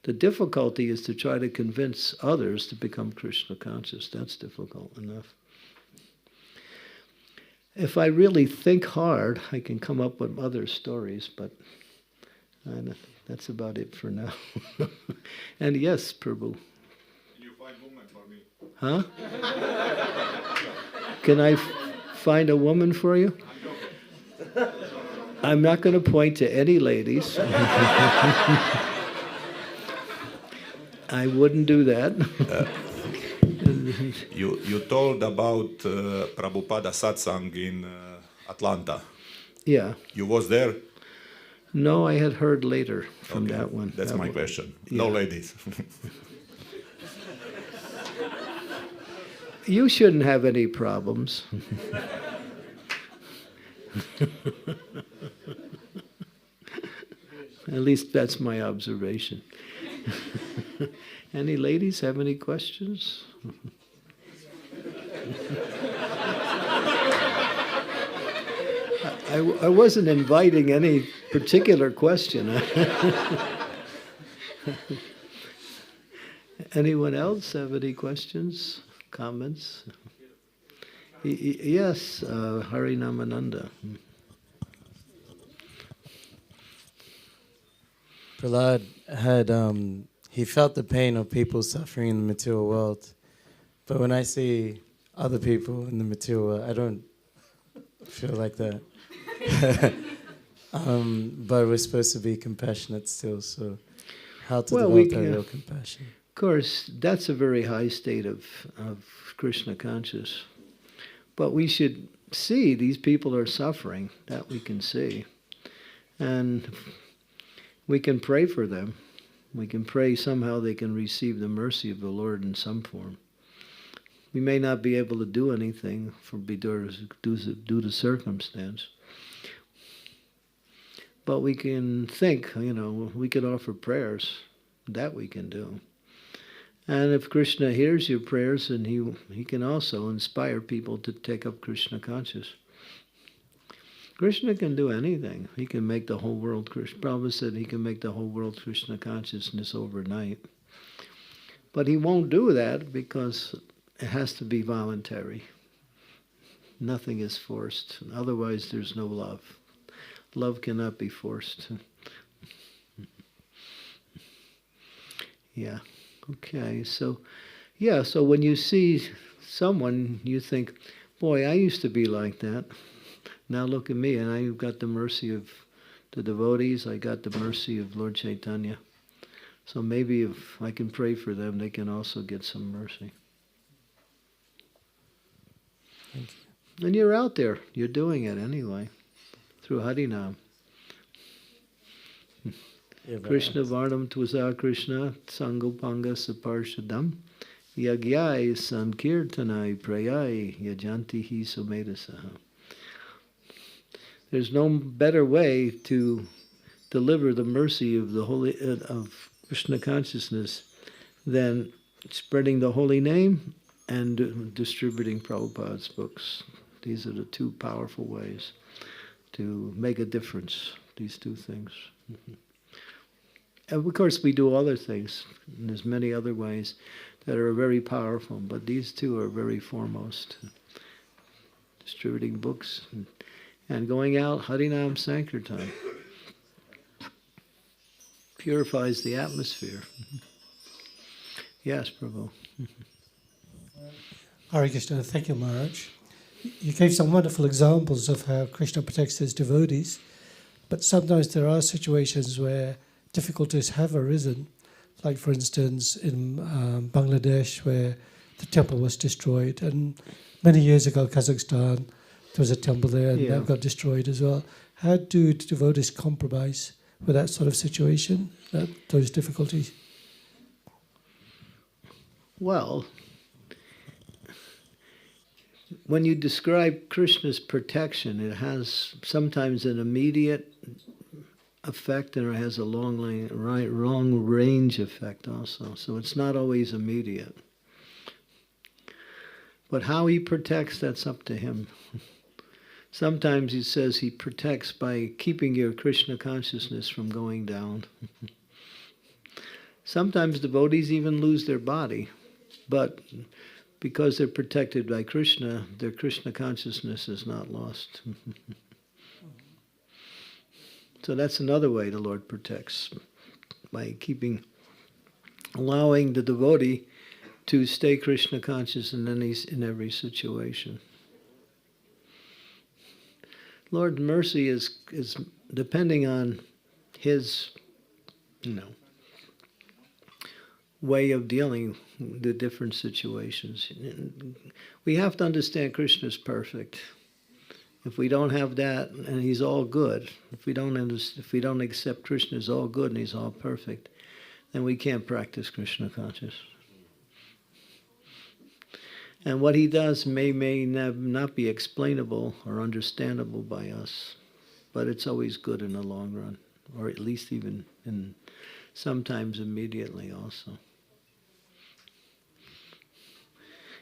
The difficulty is to try to convince others to become Krishna conscious. That's difficult enough. If I really think hard, I can come up with other stories, but that's about it for now. And yes, Prabhu. Can you find woman for me? Huh? Can I find a woman for you? I'm not going to point to any ladies. I wouldn't do that. You told about Prabhupada satsang in Atlanta. Yeah. You was there? No, I had heard later from that one. That's my question. Yeah. No ladies. You shouldn't have any problems. At least that's my observation. Any ladies have any questions? I wasn't inviting any particular question. Anyone else have any questions, comments? Yes, Harinamananda. Prahlad had, he felt the pain of people suffering in the material world. But when I see other people in the material world, I don't feel like that. But we're supposed to be compassionate still, so how to develop that real compassion? Of course, that's a very high state of Krishna conscious. But we should see these people are suffering, that we can see. And we can pray for them. We can pray somehow they can receive the mercy of the Lord in some form. We may not be able to do anything due to circumstance. But we can think, we can offer prayers. That we can do. And if Krishna hears your prayers, then he can also inspire people to take up Krishna consciousness. Krishna can do anything. He can make the whole world Krishna. Prabhupada said he can make the whole world Krishna consciousness overnight. But he won't do that because it has to be voluntary. Nothing is forced. Otherwise there's no love. Love cannot be forced. Yeah. Okay. So when you see someone, you think, boy, I used to be like that. Now look at me, and I've got the mercy of the devotees. I got the mercy of Lord Chaitanya. So maybe if I can pray for them, they can also get some mercy. Thank you. And you're out there. You're doing it anyway, through Harinam. Krishna Varnam Tvaza Krishna Sangopanga Saparshadam Yagyai Sankirtanai Prayai Yajanti Hi Sumedasaha. There's no better way to deliver the mercy of the holy of Krishna consciousness than spreading the holy name and distributing Prabhupada's books. These are the two powerful ways to make a difference, these two things. And of course we do other things, and there's many other ways that are very powerful, but these two are very foremost. Distributing books and going out, Harinam Sankirtan. Purifies the atmosphere. Yes, Prabhu. Hare Krishna, thank you, Maharaj. You gave some wonderful examples of how Krishna protects his devotees, but sometimes there are situations where difficulties have arisen, like for instance in Bangladesh where the temple was destroyed, and many years ago Kazakhstan, there was a temple there and that got destroyed as well. How do devotees compromise with that sort of situation, those difficulties? Well, when you describe Krishna's protection, it has sometimes an immediate effect and it has a long range effect also. So it's not always immediate. But how he protects, that's up to him. Sometimes he says he protects by keeping your Krishna consciousness from going down. Sometimes devotees even lose their body, but because they're protected by Krishna, their Krishna consciousness is not lost. So that's another way the Lord protects, by allowing the devotee to stay Krishna conscious in every situation. Lord's mercy is depending on his, way of dealing with the different situations. We have to understand Krishna is perfect. If we don't have that, and he's all good, if we don't accept Krishna is all good and he's all perfect, then we can't practice Krishna consciousness. And what he does may not be explainable or understandable by us, but it's always good in the long run, or at least even sometimes immediately also.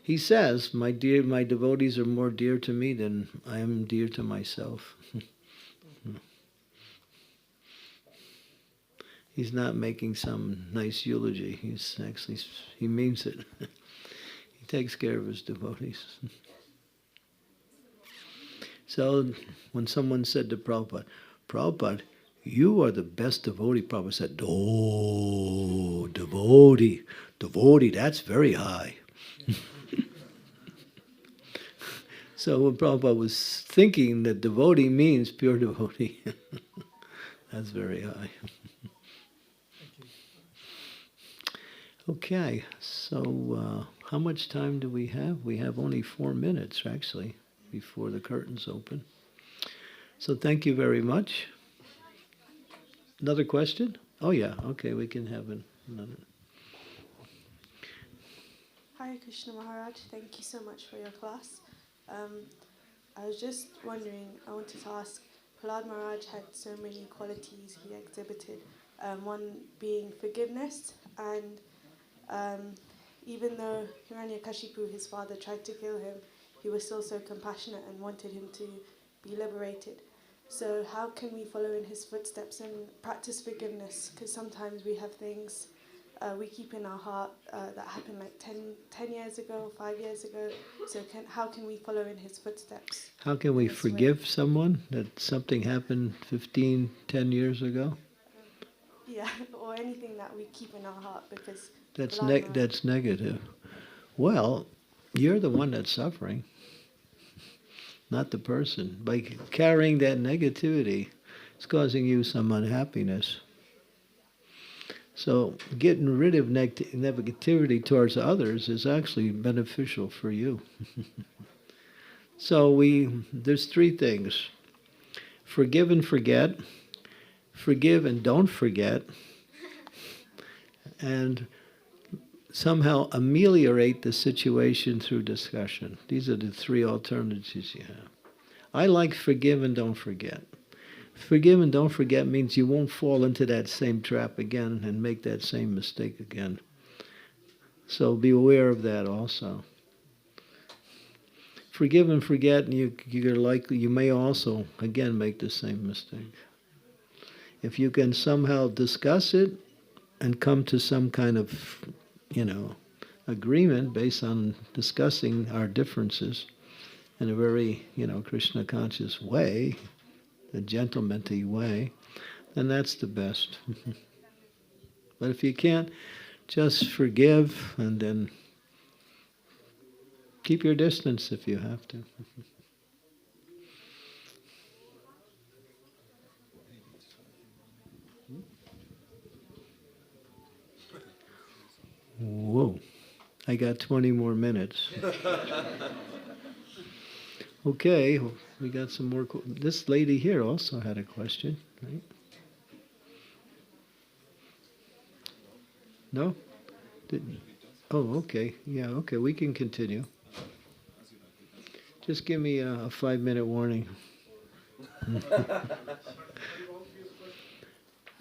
He says, my devotees are more dear to me than I am dear to myself. He's not making some nice eulogy. He means it. He takes care of his devotees. So when someone said to Prabhupada, you are the best devotee, Prabhupada said, oh, devotee, that's very high. So when Prabhupada was thinking that devotee means pure devotee, that's very high. Okay, so how much time do we have? We have only 4 minutes, actually. before the curtains open. So thank you very much. Another question? Oh yeah, okay, we can have another. Hare Krishna Maharaj, thank you so much for your class. I was just wondering, I wanted to ask, Prahlad Maharaj had so many qualities he exhibited, one being forgiveness, and even though Hiranyakashipu, his father, tried to kill him, he was still so compassionate and wanted him to be liberated. So how can we follow in his footsteps and practice forgiveness? Because sometimes we have things we keep in our heart that happened like 10 years ago, 5 years ago. So how can we follow in his footsteps? How can we forgive someone that something happened 10 years ago? Yeah, or anything that we keep in our heart because that's negative. Well, you're the one that's suffering, not the person. By carrying that negativity, it's causing you some unhappiness. So getting rid of negativity towards others is actually beneficial for you. So there's three things: forgive and forget, forgive and don't forget, and somehow ameliorate the situation through discussion. These are the three alternatives you have. I like forgive and don't forget. Forgive and don't forget means you won't fall into that same trap again and make that same mistake again. So be aware of that also. Forgive and forget, and you may also again make the same mistake. If you can somehow discuss it and come to some kind of, agreement based on discussing our differences in a very, Krishna conscious way, a gentlemanly way, then that's the best. But if you can't, just forgive and then keep your distance if you have to. Whoa, I got 20 more minutes. Okay, we got some more. This lady here also had a question, right? No? Oh, okay. Yeah, okay, we can continue. Just give me a 5-minute warning.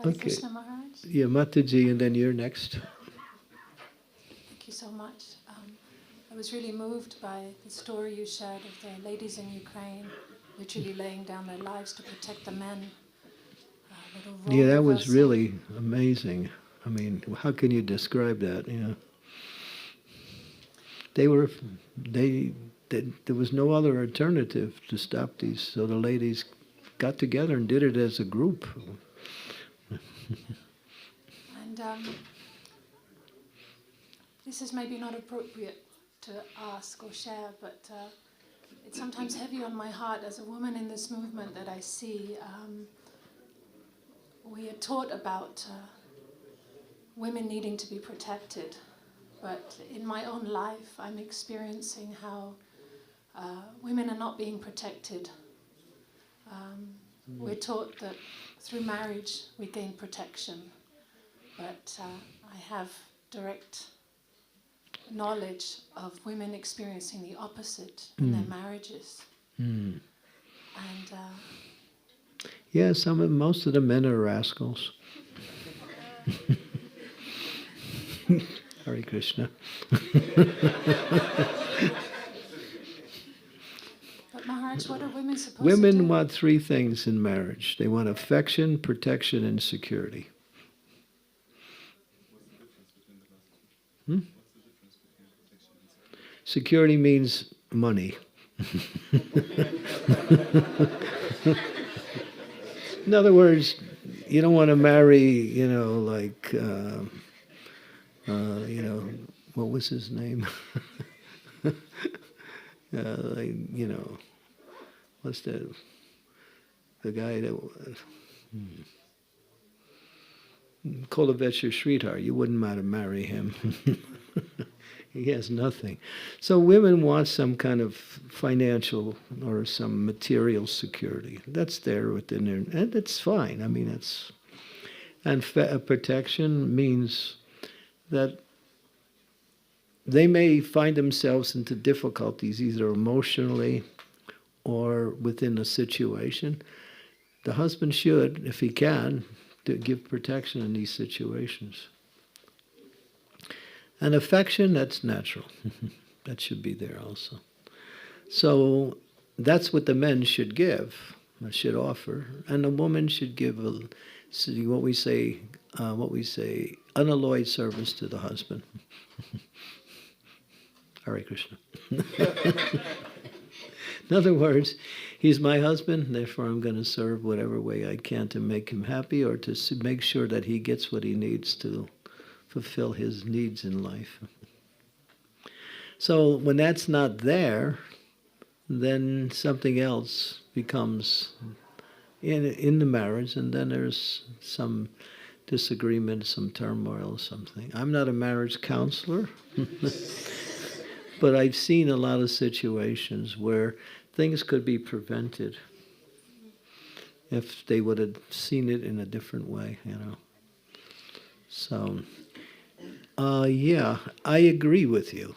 Hare Okay. Krishna Maharaj. Yeah, Mataji, and then you're next. Thank you so much. I was really moved by the story you shared of the ladies in Ukraine literally laying down their lives to protect the men. Yeah, that was really amazing. I mean, how can you describe that? Yeah. There was no other alternative to stop these, so the ladies got together and did it as a group. And this is maybe not appropriate to ask or share, but it's sometimes heavy on my heart as a woman in this movement that I see. We are taught about women needing to be protected, but in my own life I'm experiencing how women are not being protected. We're taught that through marriage we gain protection, but I have direct knowledge of women experiencing the opposite in their marriages. And yeah, most of the men are rascals. Hare Krishna. But Maharaj, what are women supposed to do? Women want three things in marriage. They want affection, protection, and security. Security means money. In other words, you don't want to marry, what was his name? What's that? The guy that Kolovetscher Sridhar. You wouldn't want to marry him. He has nothing. So women want some kind of financial or some material security. That's there within their, and it's fine. I mean, it's, and protection means that they may find themselves into difficulties, either emotionally or within a situation. The husband should, if he can, to give protection in these situations. And affection, that's natural. That should be there also. So that's what the men should give, should offer, and the woman should give what we say, unalloyed service to the husband. Hare Krishna. In other words, he's my husband, therefore I'm going to serve whatever way I can to make him happy or to make sure that he gets what he needs to fulfill his needs in life. So when that's not there, then something else becomes in the marriage, and then there's some disagreement, some turmoil, something. I'm not a marriage counselor, but I've seen a lot of situations where things could be prevented if they would have seen it in a different way, you know. So, yeah, I agree with you.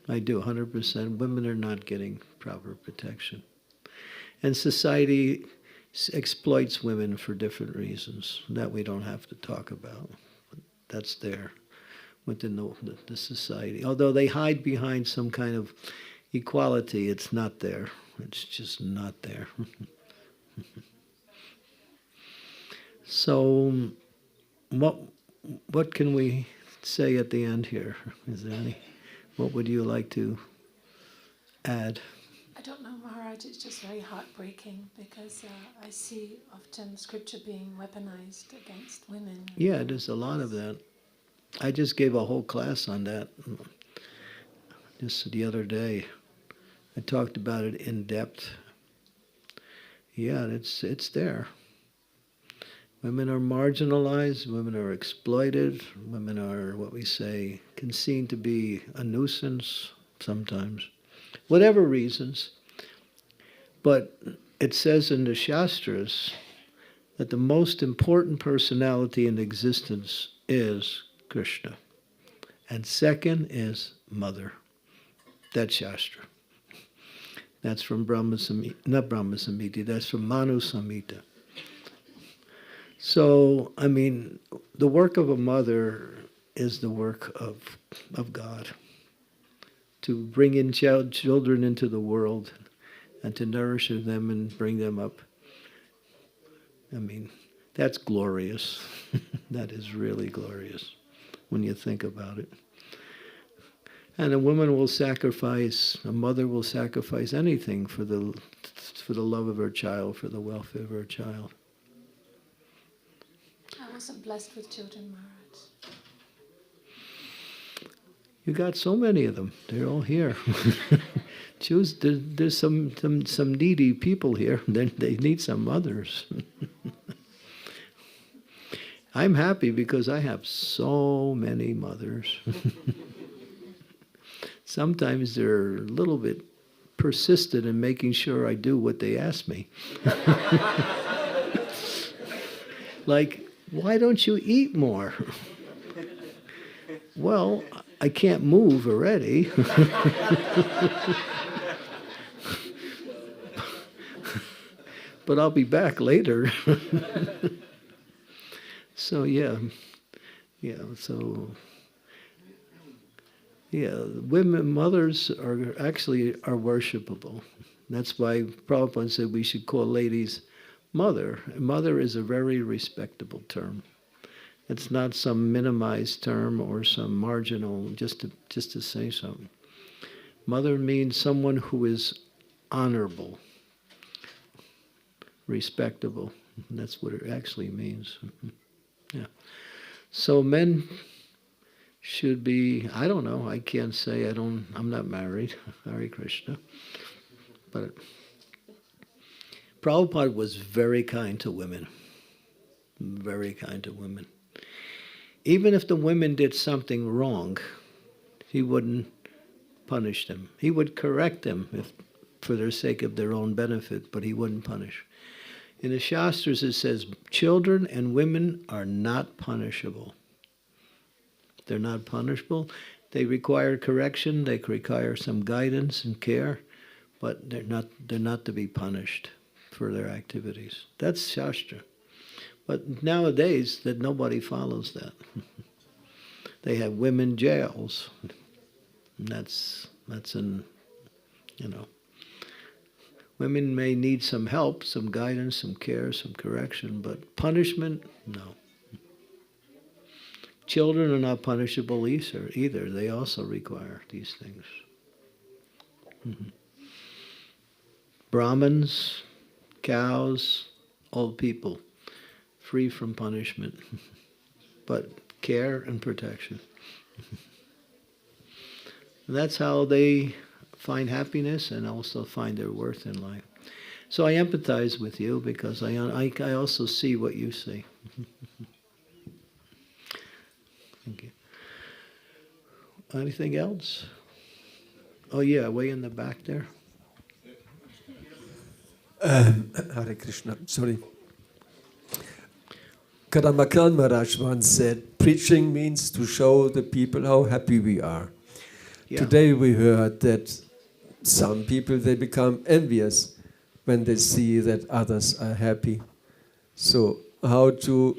I do, 100%. Women are not getting proper protection. And society exploits women for different reasons that we don't have to talk about. That's there within the society. Although they hide behind some kind of equality, it's not there. It's just not there. So, what can we say at the end here? Is there any? What would you like to add? I don't know, Maharaj, it's just very heartbreaking because I see often scripture being weaponized against women. Yeah, there's a lot of that. I just gave a whole class on that just the other day. I talked about it in depth. Yeah, it's there. Women are marginalized, women are exploited, women are, what we say, can seem to be a nuisance sometimes. Whatever reasons. But it says in the Shastras that the most important personality in existence is Krishna. And second is Mother. That's Shastra. That's from Brahma Samhita, not Brahma Samhita, that's from Manu Samhita. So, I mean, the work of a mother is the work of God. To bring in children into the world and to nourish them and bring them up. I mean, that's glorious. That is really glorious when you think about it. And a woman will sacrifice, a mother will sacrifice anything for the love of her child, for the welfare of her child. I wasn't blessed with children, Maharaj. You got so many of them. They're all here. Choose. There's some needy people here. They need some mothers. I'm happy because I have so many mothers. Sometimes they're a little bit persistent in making sure I do what they ask me. Like, why don't you eat more? Well, I can't move already. But I'll be back later. So women, mothers are worshipable. That's why Prabhupada said we should call ladies mother. Mother is a very respectable term. It's not some minimized term or some marginal, just to say something. Mother means someone who is honorable, respectable. That's what it actually means. Yeah. So men should be, I don't know, I can't say, I'm not married, Hare Krishna. But Prabhupada was very kind to women. Very kind to women. Even if the women did something wrong, He wouldn't punish them. He would correct them if, for their sake of their own benefit, but he wouldn't punish. In the Shastras it says, children and women are not punishable. They're not punishable. They require correction, they require some guidance and care, but they're not to be punished for their activities. That's Shastra. But nowadays, that nobody follows that. They have women jails. And that's women may need some help, some guidance, some care, some correction, but punishment, no. Children are not punishable either. They also require these things. Mm-hmm. Brahmins, cows, old people, free from punishment, but care and protection. And that's how they find happiness and also find their worth in life. So I empathize with you because I also see what you see. Thank you. Anything else? Oh yeah, way in the back there. Hare Krishna, sorry. Kadambakran Maharaj once said, preaching means to show the people how happy we are. Yeah. Today we heard that some people, they become envious when they see that others are happy. So how to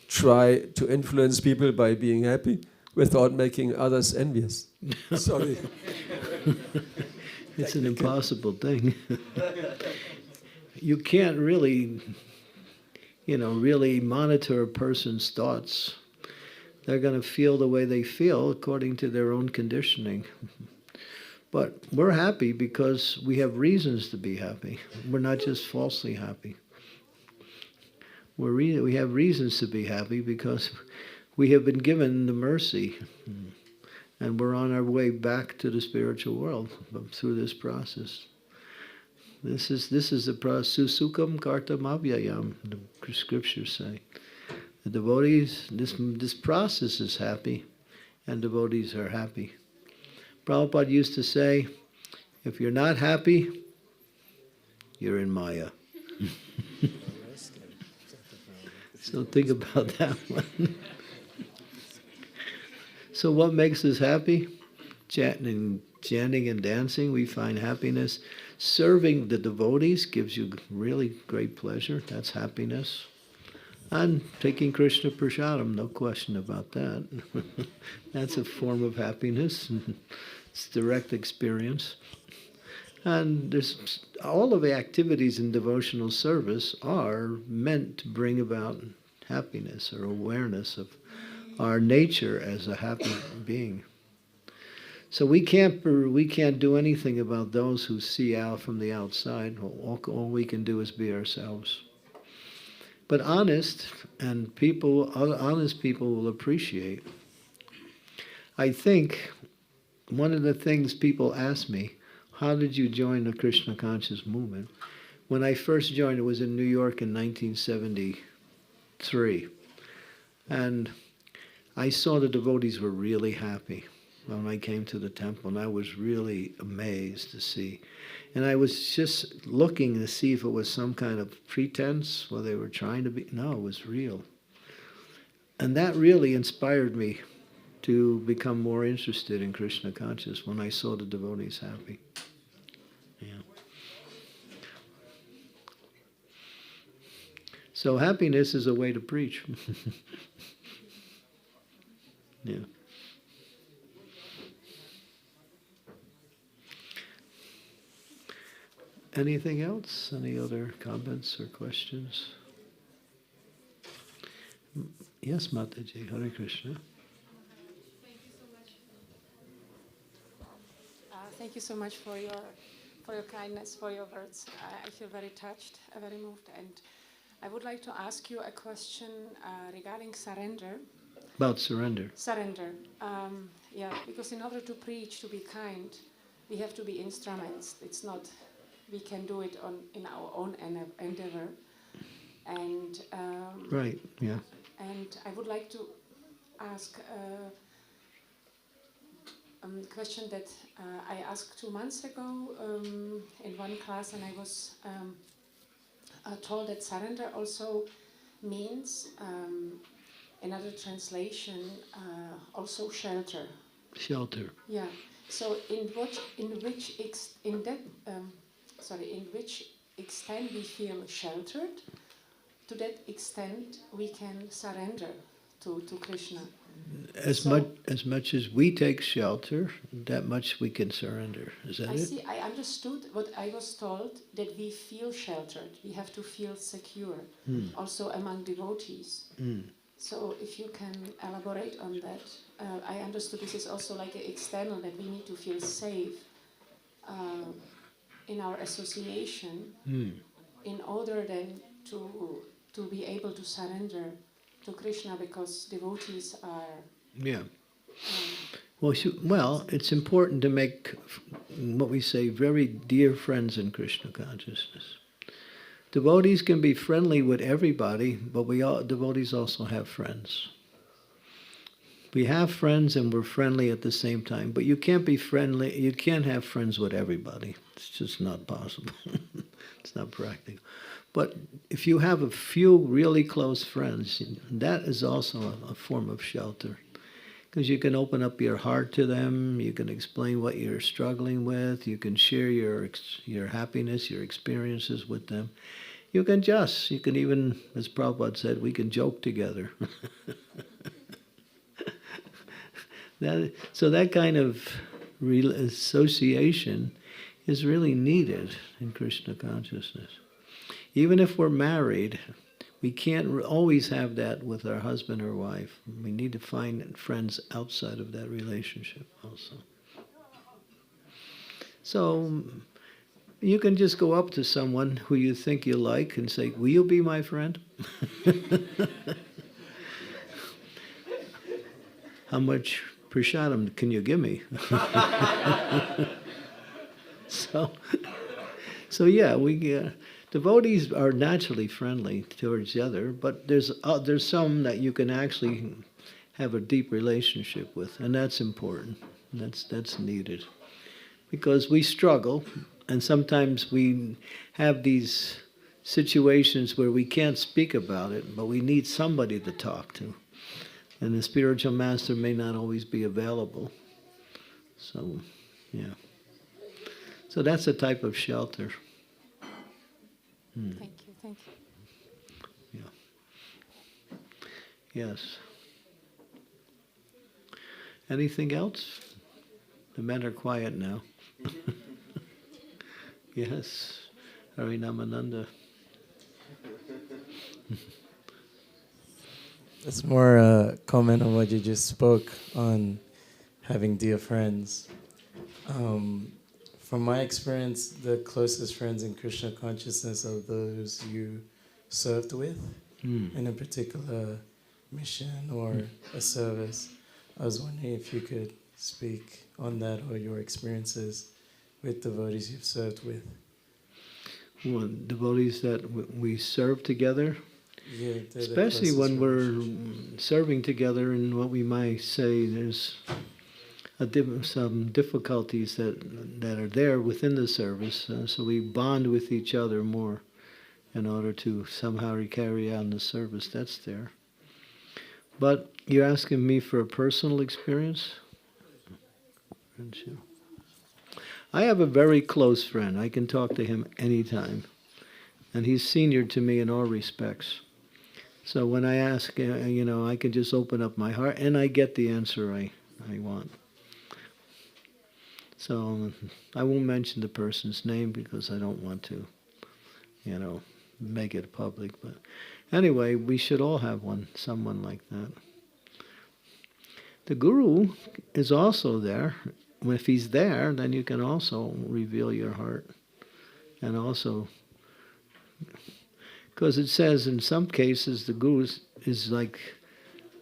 try to influence people by being happy without making others envious? Sorry. It's an impossible thing. You can't really, really monitor a person's thoughts. They're going to feel the way they feel according to their own conditioning. But we're happy because we have reasons to be happy. We're not just falsely happy. We have reasons to be happy because we have been given the mercy. And we're on our way back to the spiritual world through this process. This is the susukam kartam avyayam, the scriptures say. The devotees, this process is happy, and devotees are happy. Prabhupada used to say, if you're not happy, you're in Maya. So think about that one. So what makes us happy? Chanting and dancing, we find happiness. Serving the devotees gives you really great pleasure. That's happiness. And taking Krishna Prasadam, no question about that. That's a form of happiness. It's direct experience. And there's all of the activities in devotional service are meant to bring about happiness or awareness of our nature as a happy being. So we can't do anything about those who see out from the outside. All we can do is be ourselves. But honest people will appreciate. I think one of the things people ask me, how did you join the Krishna conscious movement? When I first joined, it was in New York in 1973. And I saw the devotees were really happy when I came to the temple, and I was really amazed to see. And I was just looking to see if it was some kind of pretense, or they were trying to be. No, it was real. And that really inspired me to become more interested in Krishna consciousness when I saw the devotees happy. Yeah. So happiness is a way to preach. Yeah. Anything else? Any other comments or questions? Yes, Mataji. Hare Krishna. Thank you so much for your kindness, for your words. I feel very touched, very moved, and I would like to ask you a question regarding surrender. About surrender. Surrender. Because in order to preach, to be kind, we have to be instruments. It's not we can do it in our own endeavor. And right. Yeah. And I would like to ask. question that I asked 2 months ago in one class, and I was told that surrender also means, another translation, also shelter. Shelter. Yeah. So in which extent we feel sheltered, to that extent we can surrender to Krishna. As much as we take shelter, that much we can surrender. Is that it? I understood what I was told, that we feel sheltered. We have to feel secure, also among devotees. So if you can elaborate on that. I understood this is also like an external, that we need to feel safe in our association in order then to be able to surrender to Krishna, because devotees are... Yeah. Well, it's important to make what we say very dear friends in Krishna consciousness. Devotees can be friendly with everybody, but devotees also have friends. We have friends and we're friendly at the same time, but you can't be friendly, you can't have friends with everybody. It's just not possible. It's not practical. But if you have a few really close friends, that is also a form of shelter. Because you can open up your heart to them, you can explain what you're struggling with, you can share your happiness, your experiences with them. You can even, as Prabhupada said, we can joke together. So that kind of association is really needed in Krishna consciousness. Even if we're married, we can't always have that with our husband or wife. We need to find friends outside of that relationship also. So you can just go up to someone who you think you like and say, "Will you be my friend?" How much prasadam can you give me? So yeah, devotees are naturally friendly towards the other, but there's some that you can actually have a deep relationship with, and that's important. That's needed, because we struggle, and sometimes we have these situations where we can't speak about it, but we need somebody to talk to, and the spiritual master may not always be available. So, yeah. So that's a type of shelter. Thank you. Yeah. Yes. Anything else? The men are quiet now. Yes. Harinamananda. It's more a comment on what you just spoke on having dear friends. From my experience, the closest friends in Krishna consciousness are those you served with in a particular mission or a service. I was wondering if you could speak on that, or your experiences with devotees you've served with. Well, devotees that we serve together, Yeah, especially when we're serving together in what we might say there's some difficulties that are there within the service, so we bond with each other more in order to somehow carry on the service that's there. But you're asking me for a personal experience? I have a very close friend. I can talk to him anytime, and he's senior to me in all respects. So when I ask, I can just open up my heart, and I get the answer I want. So I won't mention the person's name because I don't want to, make it public. But anyway, we should all have someone like that. The Guru is also there. If he's there, then you can also reveal your heart. And also, because it says in some cases the Guru is like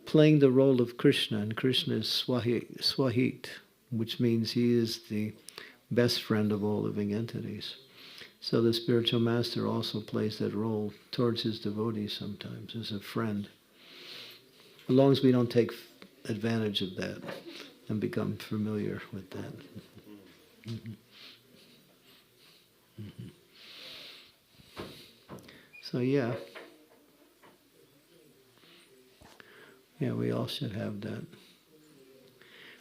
playing the role of Krishna, and Krishna is Swahit, which means he is the best friend of all living entities. So the spiritual master also plays that role towards his devotees sometimes as a friend, as long as we don't take advantage of that. and become familiar with that. So yeah, we all should have that.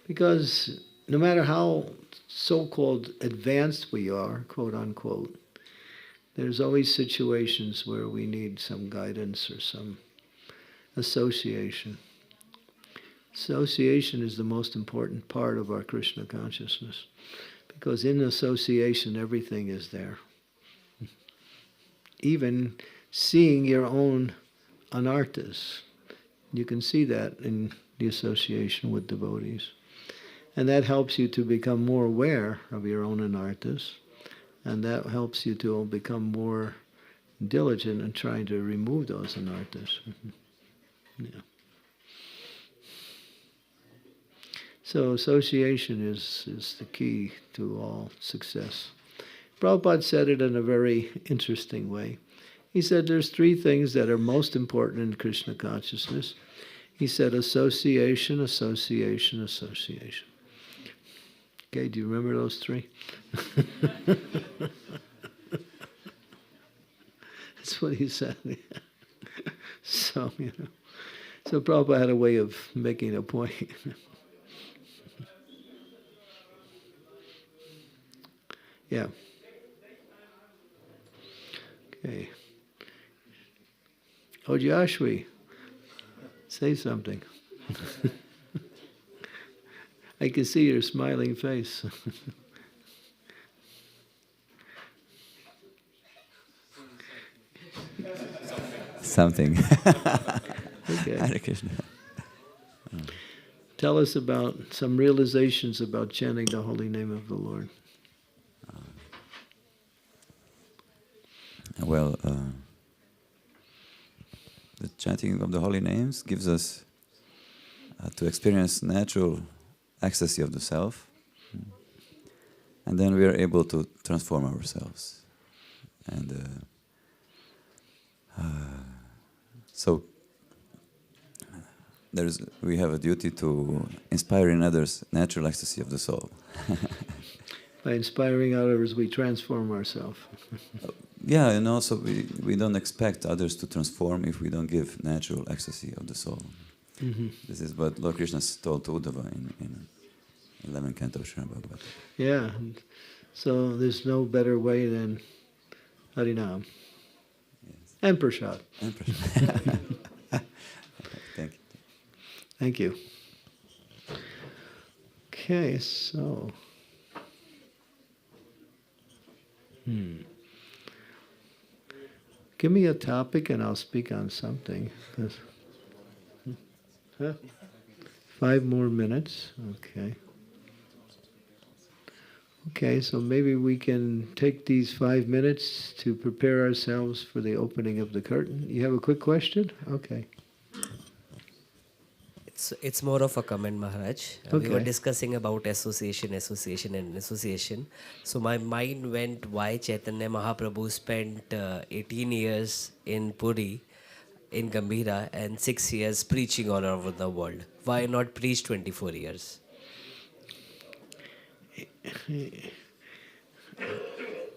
Because no matter how so-called advanced we are, quote unquote, there's always situations where we need some guidance or some association. Association is the most important part of our Krishna consciousness, because in association everything is there. Even seeing your own anarthas, you can see that in the association with devotees. And that helps you to become more aware of your own anarthas, and that helps you to become more diligent in trying to remove those anarthas. Yeah. So association is the key to all success. Prabhupada said it in a very interesting way. He said there's three things that are most important in Krishna consciousness. He said association, association, association. Okay, do you remember those three? That's what he said. So, So Prabhupada had a way of making a point. Yeah. Okay. Oh, Joshua, say something. I can see your smiling face. Something. Okay. Hare Krishna. Tell us about some realizations about chanting the holy name of the Lord. Well, the chanting of the holy names gives us to experience natural ecstasy of the self, and then we are able to transform ourselves. And so we have a duty to inspire in others natural ecstasy of the soul. By inspiring others, we transform ourselves. Yeah, and also we don't expect others to transform if we don't give natural ecstasy of the soul. Mm-hmm. This is what Lord Krishna told to Uddhava in 11th canto of Srimad-Bhagavatam. Yeah, so there's no better way than Harinam. Yes. And Prasad. And Prasad. Thank you. Thank you. Okay, so... Give me a topic and I'll speak on something. Huh? 5 more minutes. Okay. Okay, so maybe we can take these 5 minutes to prepare ourselves for the opening of the curtain. You have a quick question? Okay. It's more of a comment, Maharaj. We were Okay. discussing about association. So my mind went why Chaitanya Mahaprabhu spent 18 years in Puri, in Gambhira, and 6 years preaching all over the world. Why not preach 24 years?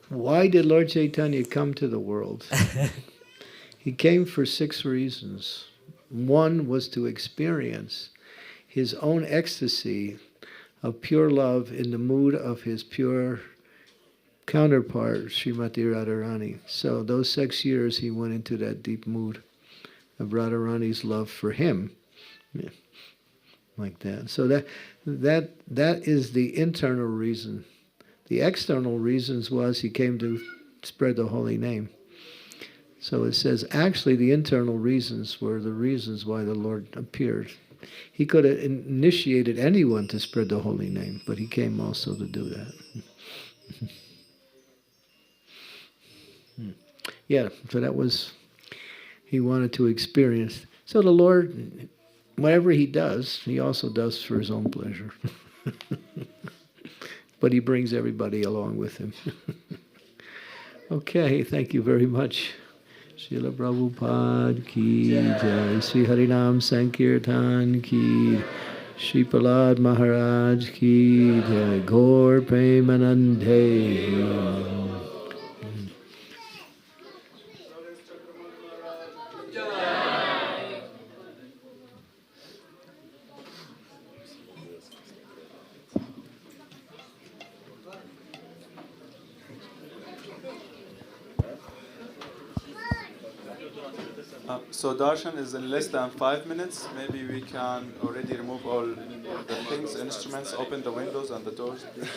Why did Lord Chaitanya come to the world? He came for 6 reasons. One was to experience his own ecstasy of pure love in the mood of his pure counterpart, Srimati Radharani. So those 6 years he went into that deep mood of Radharani's love for him. Yeah. Like that. So that is the internal reason. The external reasons was he came to spread the holy name. So it says actually the internal reasons were the reasons why the Lord appeared. He could have initiated anyone to spread the holy name, but he came also to do that. Yeah, so that was, he wanted to experience. So the Lord, whatever he does, he also does for his own pleasure. But he brings everybody along with him. Okay, thank you very much. Srila Prabhupada ki jai, Sri Harinam Sankirtan ki Shri Prahlad Maharaj ki jai. Gaur Premanande. So darshan is in less than 5 minutes. Maybe we can already remove all the things, instruments, open the windows and the doors, please.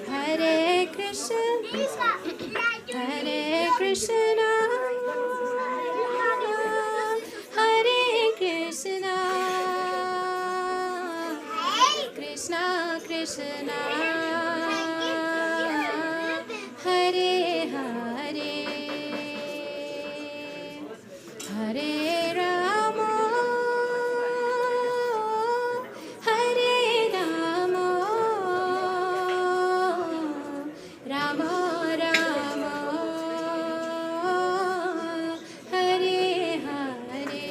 Hare Krishna, Hare Krishna, Hare Krishna, Krishna Krishna, Hare Hare, Hare Rama, Hare Rama, Rama Rama, Hare Hare.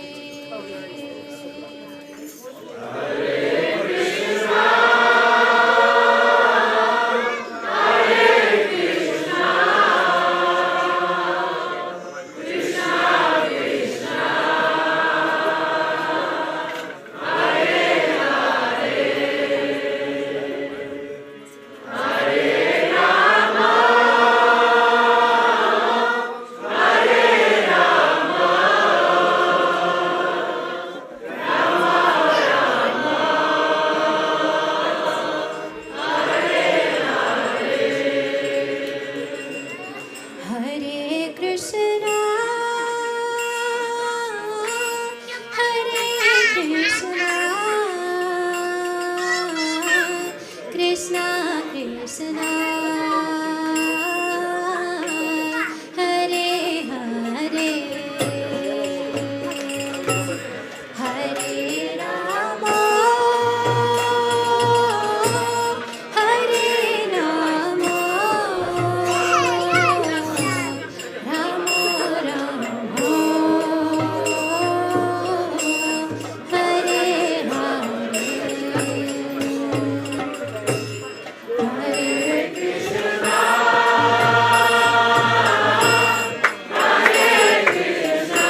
Hare Krishna, Hare Krishna, Krishna Krishna, Hare Hare, Hare Rama, Hare Rama, Rama Rama, Hare Hare, Hare Krishna. Hare Krishna,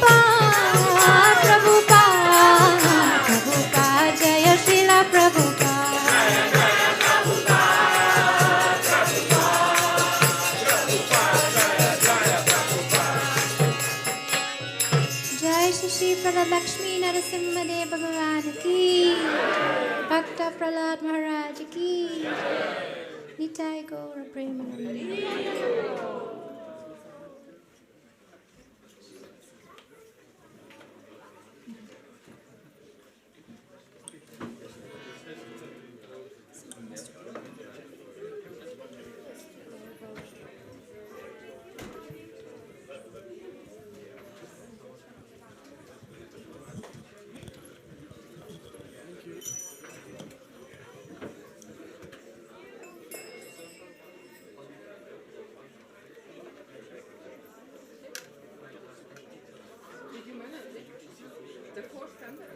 Prabhupada, Prabhupada, Prabhupada, Jaya Srila Prabhupada. Jai Shri Prahlad Lakshmi Narasimha Dev Bhagavan ki, Bhakta Prahlad Maharaj ki, Nitai Gaura Premanandi. Did you manage it? The fourth camera?